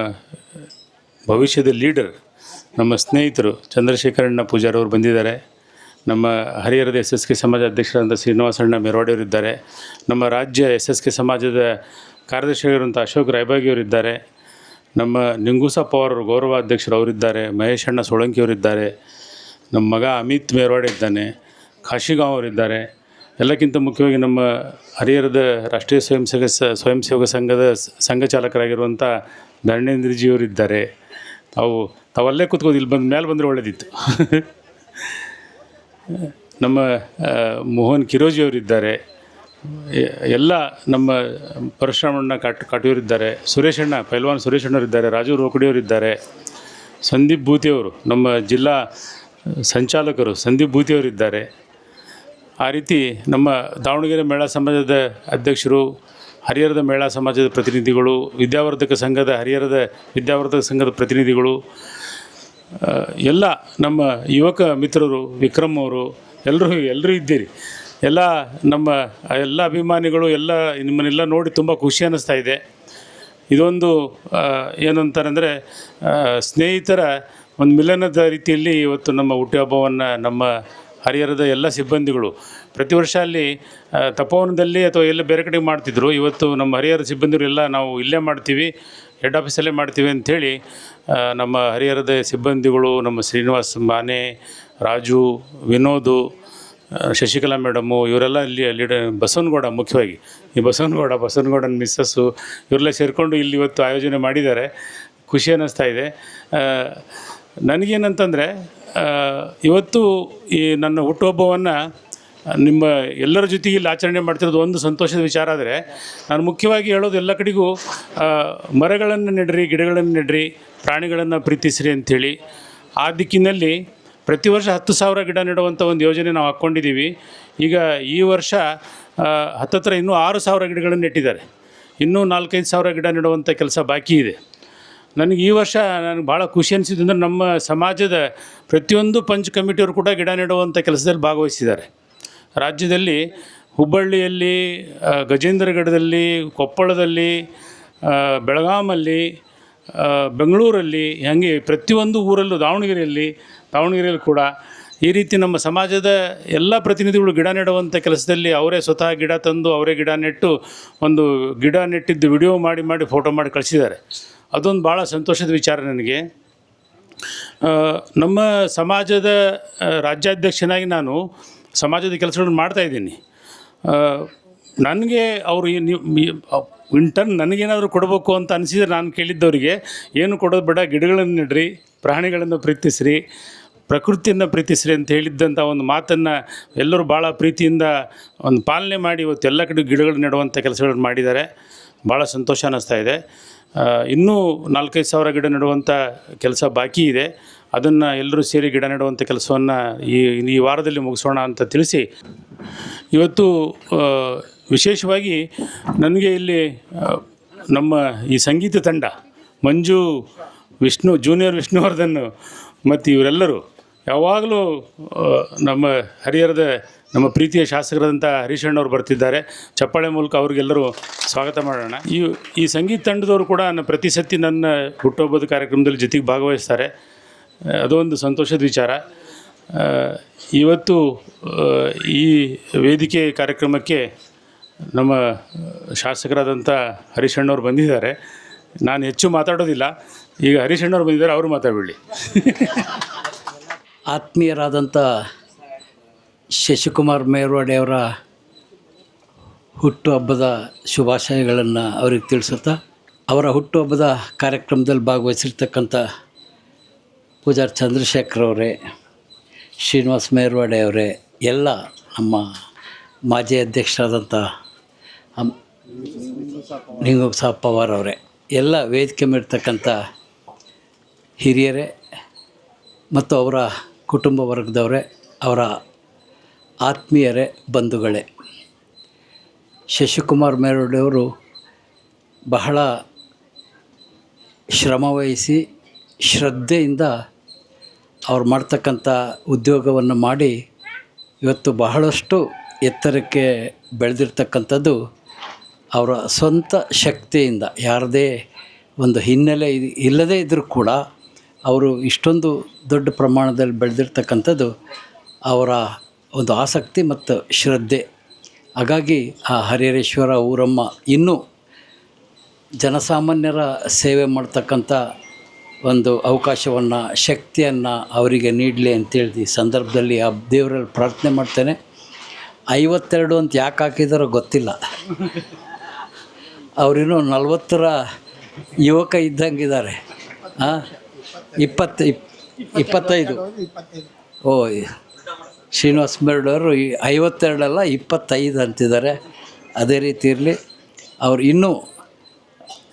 ಭವಿಷ್ಯದ ಲೀಡರ್, ನಮ್ಮ ಸ್ನೇಹಿತರು ಚಂದ್ರಶೇಖರಣ್ಣ ಪೂಜಾರ್ ಅವರು ಬಂದಿದ್ದಾರೆ. ನಮ್ಮ ಹರಿಹರದ SSK ಸಮಾಜ ಅಧ್ಯಕ್ಷರಾದಂಥ ಶ್ರೀನಿವಾಸಣ್ಣ ಮೆರವಾಡಿಯವರಿದ್ದಾರೆ. ನಮ್ಮ ರಾಜ್ಯ SSK ಸಮಾಜದ ಕಾರ್ಯದರ್ಶಿಯಾಗಿರುವಂಥ ಅಶೋಕ್ ರಾಯಬಾಗಿಯವರಿದ್ದಾರೆ. ನಮ್ಮ ನಿಂಗೂಸಪ್ಪ ಅವರು ಗೌರವಾಧ್ಯಕ್ಷರು ಅವರಿದ್ದಾರೆ. ಮಹೇಶಣ್ಣ ಸೋಳಂಕಿಯವರಿದ್ದಾರೆ. ನಮ್ಮ ಮಗ ಅಮಿತ್ ಮೇರ್ವಾಡೆ ಇದ್ದಾನೆ. ಕಾಶಿಗಾಂವ್ ಅವರಿದ್ದಾರೆ. ಎಲ್ಲಕ್ಕಿಂತ ಮುಖ್ಯವಾಗಿ ನಮ್ಮ ಹರಿಹರದ ರಾಷ್ಟ್ರೀಯ ಸ್ವಯಂ ಸೇವಕ ಸಂಘದ ಸಂಘ ಚಾಲಕರಾಗಿರುವಂಥ ಧರ್ಮೇಂದ್ರಜಿಯವರಿದ್ದಾರೆ. ತಾವಲ್ಲೇ ಕೂತ್ಕೊಂಡು ಇಲ್ಲಿ ಮೇಲೆ ಬಂದರೆ ಒಳ್ಳೆಯದಿತ್ತು. ನಮ್ಮ ಮೋಹನ್ ಕಿರೋಜಿಯವರಿದ್ದಾರೆ. ಎಲ್ಲ ನಮ್ಮ ಪರಶುರಾಮಣ್ಣ ಕಾಟಿಯವರಿದ್ದಾರೆ. ಪೈಲ್ವಾನ್ ಸುರೇಶಣ್ಣವರಿದ್ದಾರೆ. ರಾಜು ರೋಕಡಿಯವರಿದ್ದಾರೆ. ಸಂದೀಪ್ ಭೂತಿಯವರು, ನಮ್ಮ ಜಿಲ್ಲಾ ಸಂಚಾಲಕರು ಸಂದೀಪ್ ಭೂತಿಯವರಿದ್ದಾರೆ. ಆ ರೀತಿ ನಮ್ಮ ದಾವಣಗೆರೆ ಮೇಳ ಸಮಾಜದ ಅಧ್ಯಕ್ಷರು ಹರಿಹರದ ಮೇಳ ಸಮಾಜದ ಪ್ರತಿನಿಧಿಗಳು, ಹರಿಹರದ ವಿದ್ಯಾವರ್ಧಕ ಸಂಘದ ಪ್ರತಿನಿಧಿಗಳು, ಎಲ್ಲ ನಮ್ಮ ಯುವಕ ಮಿತ್ರರು, ವಿಕ್ರಮ್ ಅವರು ಎಲ್ಲರೂ ಇದ್ದೀರಿ. ಎಲ್ಲ ನಮ್ಮ ಎಲ್ಲ ಅಭಿಮಾನಿಗಳು ನಿಮ್ಮನ್ನೆಲ್ಲ ನೋಡಿ ತುಂಬ ಖುಷಿ ಅನ್ನಿಸ್ತಾ ಇದೆ. ಇದೊಂದು ಏನು ಅಂತಾರಂದರೆ ಸ್ನೇಹಿತರ ಒಂದು ಮಿಲನದ ರೀತಿಯಲ್ಲಿ ಇವತ್ತು ನಮ್ಮ ಹುಟ್ಟುಹಬ್ಬವನ್ನು ನಮ್ಮ ಹರಿಹರದ ಎಲ್ಲ ಸಿಬ್ಬಂದಿಗಳು ಪ್ರತಿ ವರ್ಷ ಅಲ್ಲಿ ತಪೋವನದಲ್ಲಿ ಅಥವಾ ಎಲ್ಲ ಬೇರೆ ಕಡೆ ಮಾಡ್ತಿದ್ರು. ಇವತ್ತು ನಮ್ಮ ಹರಿಹರ ಸಿಬ್ಬಂದಿಗಳೆಲ್ಲ ನಾವು ಇಲ್ಲೇ ಮಾಡ್ತೀವಿ, ಹೆಡ್ ಆಫೀಸಲ್ಲೇ ಮಾಡ್ತೀವಿ ಅಂಥೇಳಿ ನಮ್ಮ ಹರಿಹರದ ಸಿಬ್ಬಂದಿಗಳು, ನಮ್ಮ ಶ್ರೀನಿವಾಸ್ ಮಾನೆ, ರಾಜು, ವಿನೋದು, ಶಶಿಕಲಾ ಮೇಡಮು, ಇವರೆಲ್ಲ ಇಲ್ಲಿ ಬಸವನಗೌಡ, ಮುಖ್ಯವಾಗಿ ಈ ಬಸವನಗೌಡನ ಮಿಸ್ಸಸ್ಸು ಇವರೆಲ್ಲ ಸೇರಿಕೊಂಡು ಇಲ್ಲಿ ಇವತ್ತು ಆಯೋಜನೆ ಮಾಡಿದ್ದಾರೆ. ಖುಷಿ ಅನ್ನಿಸ್ತಾ ಇದೆ. ನನಗೇನಂತಂದರೆ ಇವತ್ತು ಈ ನನ್ನ ಹುಟ್ಟುಹಬ್ಬವನ್ನು ನಿಮ್ಮ ಎಲ್ಲರ ಜೊತೆಗೆ ಇಲ್ಲಿ ಆಚರಣೆ ಮಾಡ್ತಿರೋದು ಒಂದು ಸಂತೋಷದ ವಿಚಾರ. ಆದರೆ ನಾನು ಮುಖ್ಯವಾಗಿ ಹೇಳೋದು ಎಲ್ಲ ಕಡೆಗೂ ಮರಗಳನ್ನು ನೆಡ್ರಿ, ಗಿಡಗಳನ್ನು ನೆಡ್ರಿ, ಪ್ರಾಣಿಗಳನ್ನು ಪ್ರೀತಿಸ್ರಿ ಅಂಥೇಳಿ ಆ ದಿಕ್ಕಿನಲ್ಲಿ ಪ್ರತಿ ವರ್ಷ 10,000 ಗಿಡ ನೆಡುವಂಥ ಒಂದು ಯೋಜನೆ ನಾವು ಹಾಕ್ಕೊಂಡಿದ್ದೀವಿ. ಈಗ ಈ ವರ್ಷ ಹತ್ತತ್ರ ಇನ್ನೂ 6,000 ಗಿಡಗಳನ್ನು ನೆಟ್ಟಿದ್ದಾರೆ. ಇನ್ನೂ 4-5 ಗಿಡ ನೆಡುವಂಥ ಕೆಲಸ ಬಾಕಿ ಇದೆ. ನನಗೆ ಈ ವರ್ಷ ಭಾಳ ಖುಷಿ ಅನಿಸಿದ್ದು ಅಂದರೆ ನಮ್ಮ ಸಮಾಜದ ಪ್ರತಿಯೊಂದು ಪಂಚ್ ಕಮಿಟಿಯವರು ಕೂಡ ಗಿಡ ನೆಡುವಂಥ ಕೆಲಸದಲ್ಲಿ ಭಾಗವಹಿಸಿದ್ದಾರೆ. ರಾಜ್ಯದಲ್ಲಿ ಹುಬ್ಬಳ್ಳಿಯಲ್ಲಿ, ಗಜೇಂದ್ರಗಢದಲ್ಲಿ, ಕೊಪ್ಪಳದಲ್ಲಿ, ಬೆಳಗಾಮಲ್ಲಿ, ಬೆಂಗಳೂರಲ್ಲಿ, ಹಾಗೆ ಪ್ರತಿಯೊಂದು ಊರಲ್ಲೂ, ದಾವಣಗೆರೆಯಲ್ಲಿ ಕೂಡ ಈ ರೀತಿ ನಮ್ಮ ಸಮಾಜದ ಎಲ್ಲ ಪ್ರತಿನಿಧಿಗಳು ಗಿಡ ನೆಡುವಂಥ ಕೆಲಸದಲ್ಲಿ ಅವರೇ ಸ್ವತಃ ಗಿಡ ತಂದು ಅವರೇ ಗಿಡ ನೆಟ್ಟು ಒಂದು ಗಿಡ ನೆಟ್ಟಿದ್ದು ವಿಡಿಯೋ ಮಾಡಿ ಫೋಟೋ ಮಾಡಿ ಕಳಿಸಿದ್ದಾರೆ. ಅದೊಂದು ಭಾಳ ಸಂತೋಷದ ವಿಚಾರ ನನಗೆ. ನಮ್ಮ ಸಮಾಜದ ರಾಜ್ಯಾಧ್ಯಕ್ಷನಾಗಿ ನಾನು ಸಮಾಜದ ಕೆಲಸಗಳನ್ನು ಮಾಡ್ತಾಯಿದ್ದೀನಿ. ನನಗೆ ಅವರು ಇಂಟರ್ನ್ ನನಗೇನಾದರೂ ಕೊಡಬೇಕು ಅಂತ ಅನಿಸಿದರೆ ನಾನು ಕೇಳಿದ್ದವರಿಗೆ ಏನು ಕೊಡೋದು ಬೇಡ, ಗಿಡಗಳನ್ನು ನೆಡ್ರಿ, ಪ್ರಾಣಿಗಳನ್ನು ಪ್ರೀತಿಸ್ರಿ, ಪ್ರಕೃತಿಯನ್ನು ಪ್ರೀತಿಸ್ರಿ ಅಂತ ಹೇಳಿದ್ದಂಥ ಒಂದು ಮಾತನ್ನು ಎಲ್ಲರೂ ಭಾಳ ಪ್ರೀತಿಯಿಂದ ಒಂದು ಪಾಲನೆ ಮಾಡಿ ಇವತ್ತು ಎಲ್ಲ ಕಡೆ ಗಿಡಗಳು ನೆಡುವಂಥ ಕೆಲಸಗಳನ್ನು ಮಾಡಿದ್ದಾರೆ. ಭಾಳ ಸಂತೋಷ ಅನ್ನಿಸ್ತಾ ಇದೆ. ಇನ್ನೂ 4-5 ಗಿಡ ನೆಡುವಂಥ ಕೆಲಸ ಬಾಕಿ ಇದೆ. ಅದನ್ನು ಎಲ್ಲರೂ ಸೇರಿ ಗಿಡ ನೆಡುವಂಥ ಕೆಲಸವನ್ನು ಈ ವಾರದಲ್ಲಿ ಮುಗಿಸೋಣ ಅಂತ ತಿಳಿಸಿ, ಇವತ್ತು ವಿಶೇಷವಾಗಿ ನನಗೆ ಇಲ್ಲಿ ನಮ್ಮ ಈ ಸಂಗೀತ ತಂಡ ಮಂಜು, ಜೂನಿಯರ್ ವಿಷ್ಣುವರ್ಧನ್ ಮತ್ತು ಇವರೆಲ್ಲರೂ ಯಾವಾಗಲೂ ನಮ್ಮ ಹರಿಹರದ ನಮ್ಮ ಪ್ರೀತಿಯ ಶಾಸಕರಾದಂಥ ಹರೀಶ್ ಅಣ್ಣವ್ರು ಬರ್ತಿದ್ದಾರೆ. ಚಪ್ಪಾಳೆ ಮೂಲಕ ಅವ್ರಿಗೆಲ್ಲರೂ ಸ್ವಾಗತ ಮಾಡೋಣ. ಈ ಸಂಗೀತ ತಂಡದವರು ಕೂಡ ಪ್ರತಿ ಸತಿ ನನ್ನ ಹುಟ್ಟುಹಬ್ಬದ ಕಾರ್ಯಕ್ರಮದಲ್ಲಿ ಜೊತೆಗೆ ಭಾಗವಹಿಸ್ತಾರೆ. ಅದೊಂದು ಸಂತೋಷದ ವಿಚಾರ. ಇವತ್ತು ಈ ವೇದಿಕೆ ಕಾರ್ಯಕ್ರಮಕ್ಕೆ ನಮ್ಮ ಶಾಸಕರಾದಂಥ ಹರೀಶ್ ಅಣ್ಣವ್ರು ಬಂದಿದ್ದಾರೆ. ನಾನು ಹೆಚ್ಚು ಮಾತಾಡೋದಿಲ್ಲ. ಈಗ ಹರೀಶ್ ಅಣ್ಣವ್ರು ಬಂದಿದ್ದಾರೆ, ಅವರು ಮಾತಾಡಬೇಡಿ. ಆತ್ಮೀಯರಾದಂಥ ಶಶಿಕುಮಾರ್ ಮೇರ್ವಾಡೆಯವರ ಹುಟ್ಟುಹಬ್ಬದ ಶುಭಾಶಯಗಳನ್ನು ಅವ್ರಿಗೆ ತಿಳಿಸುತ್ತಾ, ಅವರ ಹುಟ್ಟುಹಬ್ಬದ ಕಾರ್ಯಕ್ರಮದಲ್ಲಿ ಭಾಗವಹಿಸಿರ್ತಕ್ಕಂಥ ಪೂಜಾರ್ ಚಂದ್ರಶೇಖರ್ ಅವರೇ, ಶ್ರೀನಿವಾಸ್ ಮೇರ್ವಾಡೆ ಅವರೇ, ಎಲ್ಲ ನಮ್ಮ ಮಾಜಿ ಅಧ್ಯಕ್ಷರಾದಂಥ ನಿಂಗುಸಾಪ್ ಪವಾರ್ ಅವರೇ, ಎಲ್ಲ ವೇದಿಕೆ ಮೇಲಿರ್ತಕ್ಕಂಥ ಹಿರಿಯರೇ ಮತ್ತು ಅವರ ಕುಟುಂಬ ವರ್ಗದವರೇ, ಅವರ ಆತ್ಮೀಯರೇ, ಬಂಧುಗಳೇ, ಶಶಿಕುಮಾರ್ ಮೇರ್ವಾಡೆಯವರು ಬಹಳ ಶ್ರಮವಹಿಸಿ ಶ್ರದ್ಧೆಯಿಂದ ಅವ್ರು ಮಾಡ್ತಕ್ಕಂಥ ಉದ್ಯೋಗವನ್ನು ಮಾಡಿ ಇವತ್ತು ಬಹಳಷ್ಟು ಎತ್ತರಕ್ಕೆ ಬೆಳೆದಿರ್ತಕ್ಕಂಥದ್ದು ಅವರ ಸ್ವಂತ ಶಕ್ತಿಯಿಂದ. ಯಾರದೇ ಒಂದು ಹಿನ್ನೆಲೆ ಇಲ್ಲದೇ ಇದ್ದರೂ ಕೂಡ ಅವರು ಇಷ್ಟೊಂದು ದೊಡ್ಡ ಪ್ರಮಾಣದಲ್ಲಿ ಬೆಳೆದಿರ್ತಕ್ಕಂಥದ್ದು ಅವರ ಒಂದು ಆಸಕ್ತಿ ಮತ್ತು ಶ್ರದ್ಧೆ. ಹಾಗಾಗಿ ಆ ಹರಿಹರೇಶ್ವರ ಊರಮ್ಮ ಇನ್ನೂ ಜನಸಾಮಾನ್ಯರ ಸೇವೆ ಮಾಡ್ತಕ್ಕಂಥ ಒಂದು ಅವಕಾಶವನ್ನು, ಶಕ್ತಿಯನ್ನು ಅವರಿಗೆ ನೀಡಲಿ ಅಂತೇಳಿ ಈ ಸಂದರ್ಭದಲ್ಲಿ ಆ ದೇವರಲ್ಲಿ ಪ್ರಾರ್ಥನೆ ಮಾಡ್ತೇನೆ. 52 ಅಂತ ಯಾಕೆ ಹಾಕಿದಾರೋ ಗೊತ್ತಿಲ್ಲ. ಅವರಿನ್ನೂ 40ರ ಯುವಕ ಇದ್ದಂಗಿದ್ದಾರೆ. 25 ಓ, ಶ್ರೀನಿವಾಸ್ ಮೇರ್ವಾಡೆಯವರು 52 ಅಲ್ಲ 25 ಅಂತಿದ್ದಾರೆ. ಅದೇ ರೀತಿ ಇರಲಿ. ಅವರು ಇನ್ನೂ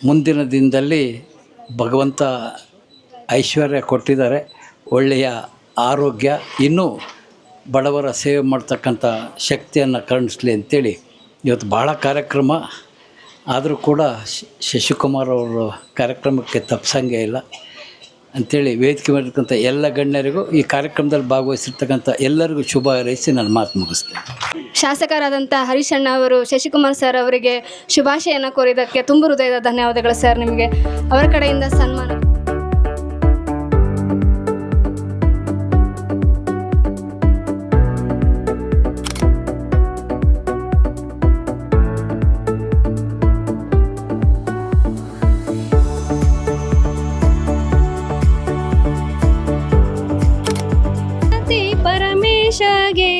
ಮುಂದಿನ ದಿನದಲ್ಲಿ ಭಗವಂತ ಐಶ್ವರ್ಯ ಕೊಟ್ಟಿದ್ದಾರೆ, ಒಳ್ಳೆಯ ಆರೋಗ್ಯ, ಇನ್ನೂ ಬಡವರ ಸೇವೆ ಮಾಡ್ತಕ್ಕಂಥ ಶಕ್ತಿಯನ್ನು ಕರುಣಿಸಲಿ ಅಂಥೇಳಿ ಇವತ್ತು ಭಾಳ ಕಾರ್ಯಕ್ರಮ ಆದರೂ ಕೂಡ ಶಶಿಕುಮಾರ್ ಅವರು ಕಾರ್ಯಕ್ರಮಕ್ಕೆ ತಪ್ಪಿಸಂಗೇ ಇಲ್ಲ ಅಂಥೇಳಿ ವೇದಿಕೆ ಮಾಡಿರ್ತಕ್ಕಂಥ ಎಲ್ಲ ಗಣ್ಯರಿಗೂ ಈ ಕಾರ್ಯಕ್ರಮದಲ್ಲಿ ಭಾಗವಹಿಸಿರ್ತಕ್ಕಂಥ ಎಲ್ಲರಿಗೂ ಶುಭ ಹಾರೈಸಿ ನಾನು ಮಾತು ಮುಗಿಸ್ತೇನೆ. ಶಾಸಕರಾದಂಥ ಹರೀಶಣ್ಣ ಅವರು ಶಶಿಕುಮಾರ್ ಸರ್ ಅವರಿಗೆ ಶುಭಾಶಯನ ಕೋರಿದ್ದಕ್ಕೆ ತುಂಬ ಹೃದಯದ ಧನ್ಯವಾದಗಳು ಸರ್. ನಿಮಗೆ ಅವರ ಕಡೆಯಿಂದ ಸನ್ಮಾನ. ಪರಮೇಶಗೆ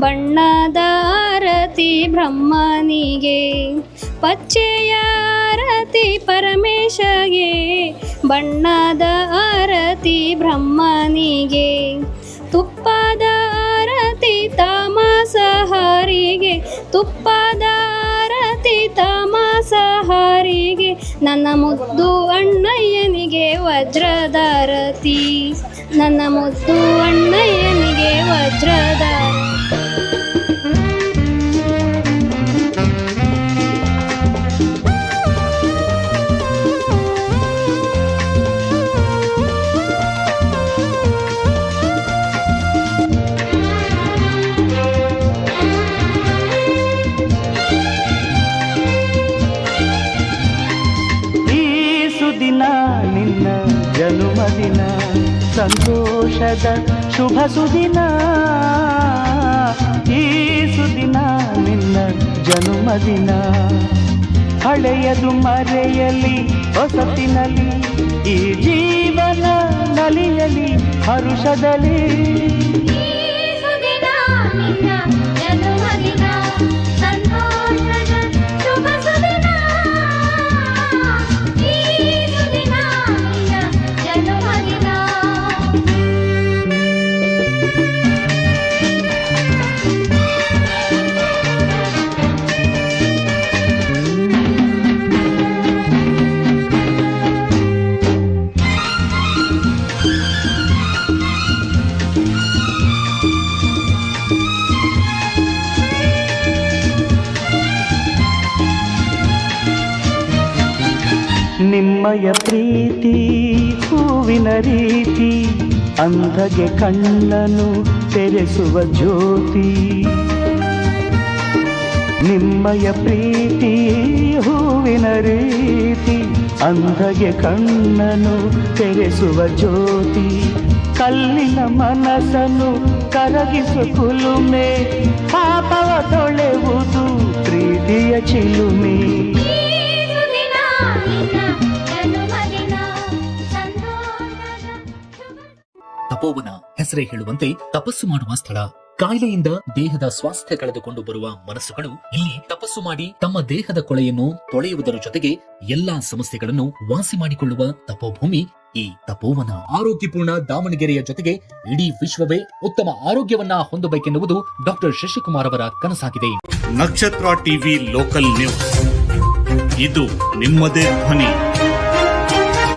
ಬಣ್ಣದ ಆರತಿ ಬ್ರಹ್ಮನಿಗೆ, ಪಚ್ಚೆಯ ಆರತಿ ಪರಮೇಶಗೆ, ಬಣ್ಣದ ಆರತಿ ಬ್ರಹ್ಮನಿಗೆ, ತುಪ್ಪದ ಆರತಿ ತಾಮಸಹರಿಗೆ, ತುಪ್ಪದ ಆರತಿ ತಾಮಸಹರಿಗೆ, ನನ್ನ ಮುದ್ದು ಅಣ್ಣಯ್ಯನಿಗೆ ವಜ್ರದಾರತಿ, ನನ್ನ ಮುದ್ದು ಅಣ್ಣಯ್ಯನಿಗೆ ವಜ್ರದಾರತಿ. ಸುದಿನ ನಿನ್ನ ಜನುಮದಿನ, ಸಂತೋಷದ ಶುಭ ಸುದಿನ. ಈ ಸುದಿನ ನಿನ್ನ ಜನುಮದಿನ, ಹಳೆಯದು ಮರೆಯಲಿ ಹೊಸತಿನಲಿ, ಈ ಜೀವನ ನಲಿಯಲಿ ಹರುಷದಲ್ಲಿ. ನಿಮ್ಮಯ ಪ್ರೀತಿ ಹೂವಿನ ರೀತಿ, ಅಂಧಗೆ ಕಣ್ಣನು ತೆರೆಸುವ ಜ್ಯೋತಿ. ನಿಮ್ಮಯ ಪ್ರೀತಿ ಹೂವಿನ ರೀತಿ, ಅಂಧಗೆ ಕಣ್ಣನು ತೆರೆಸುವ ಜ್ಯೋತಿ. ಕಲ್ಲಿನ ಮನಸ್ಸನ್ನು ಕರಗಿಸುವ ಕುಲುಮೆ, ಪಾಪವ ತೊಳೆವುದು ಪ್ರೀತಿಯ ಚಿಲುಮೆ. ತಪೋವನ ಹೆಸರೇ ಹೇಳುವಂತೆ ತಪಸ್ಸು ಮಾಡುವ ಸ್ಥಳ. ಕಾಯಿಲೆಯಿಂದ ದೇಹದ ಸ್ವಾಸ್ಥ್ಯ ಕಳೆದುಕೊಂಡು ಬರುವ ಮನಸ್ಸುಗಳು ಇಲ್ಲಿ ತಪಸ್ಸು ಮಾಡಿ ತಮ್ಮ ದೇಹದ ಕೊಳೆಯನ್ನು ತೊಳೆಯುವುದರ ಜೊತೆಗೆ ಎಲ್ಲಾ ಸಮಸ್ಯೆಗಳನ್ನು ವಾಸಿ ಮಾಡಿಕೊಳ್ಳುವ ತಪೋಭೂಮಿ ಈ ತಪೋವನ. ಆರೋಗ್ಯಪೂರ್ಣ ದಾವಣಗೆರೆಯ ಜೊತೆಗೆ ಇಡೀ ವಿಶ್ವವೇ ಉತ್ತಮ ಆರೋಗ್ಯವನ್ನ ಹೊಂದಬೇಕೆನ್ನುವುದು ಡಾಕ್ಟರ್ ಶಶಿಕುಮಾರ್ ಅವರ ಕನಸಾಗಿದೆ. ನಕ್ಷತ್ರ ಟಿವಿ ಲೋಕಲ್ ನ್ಯೂಸ್, ಇದು ನಿಮ್ಮದೇ ಧ್ವನಿ.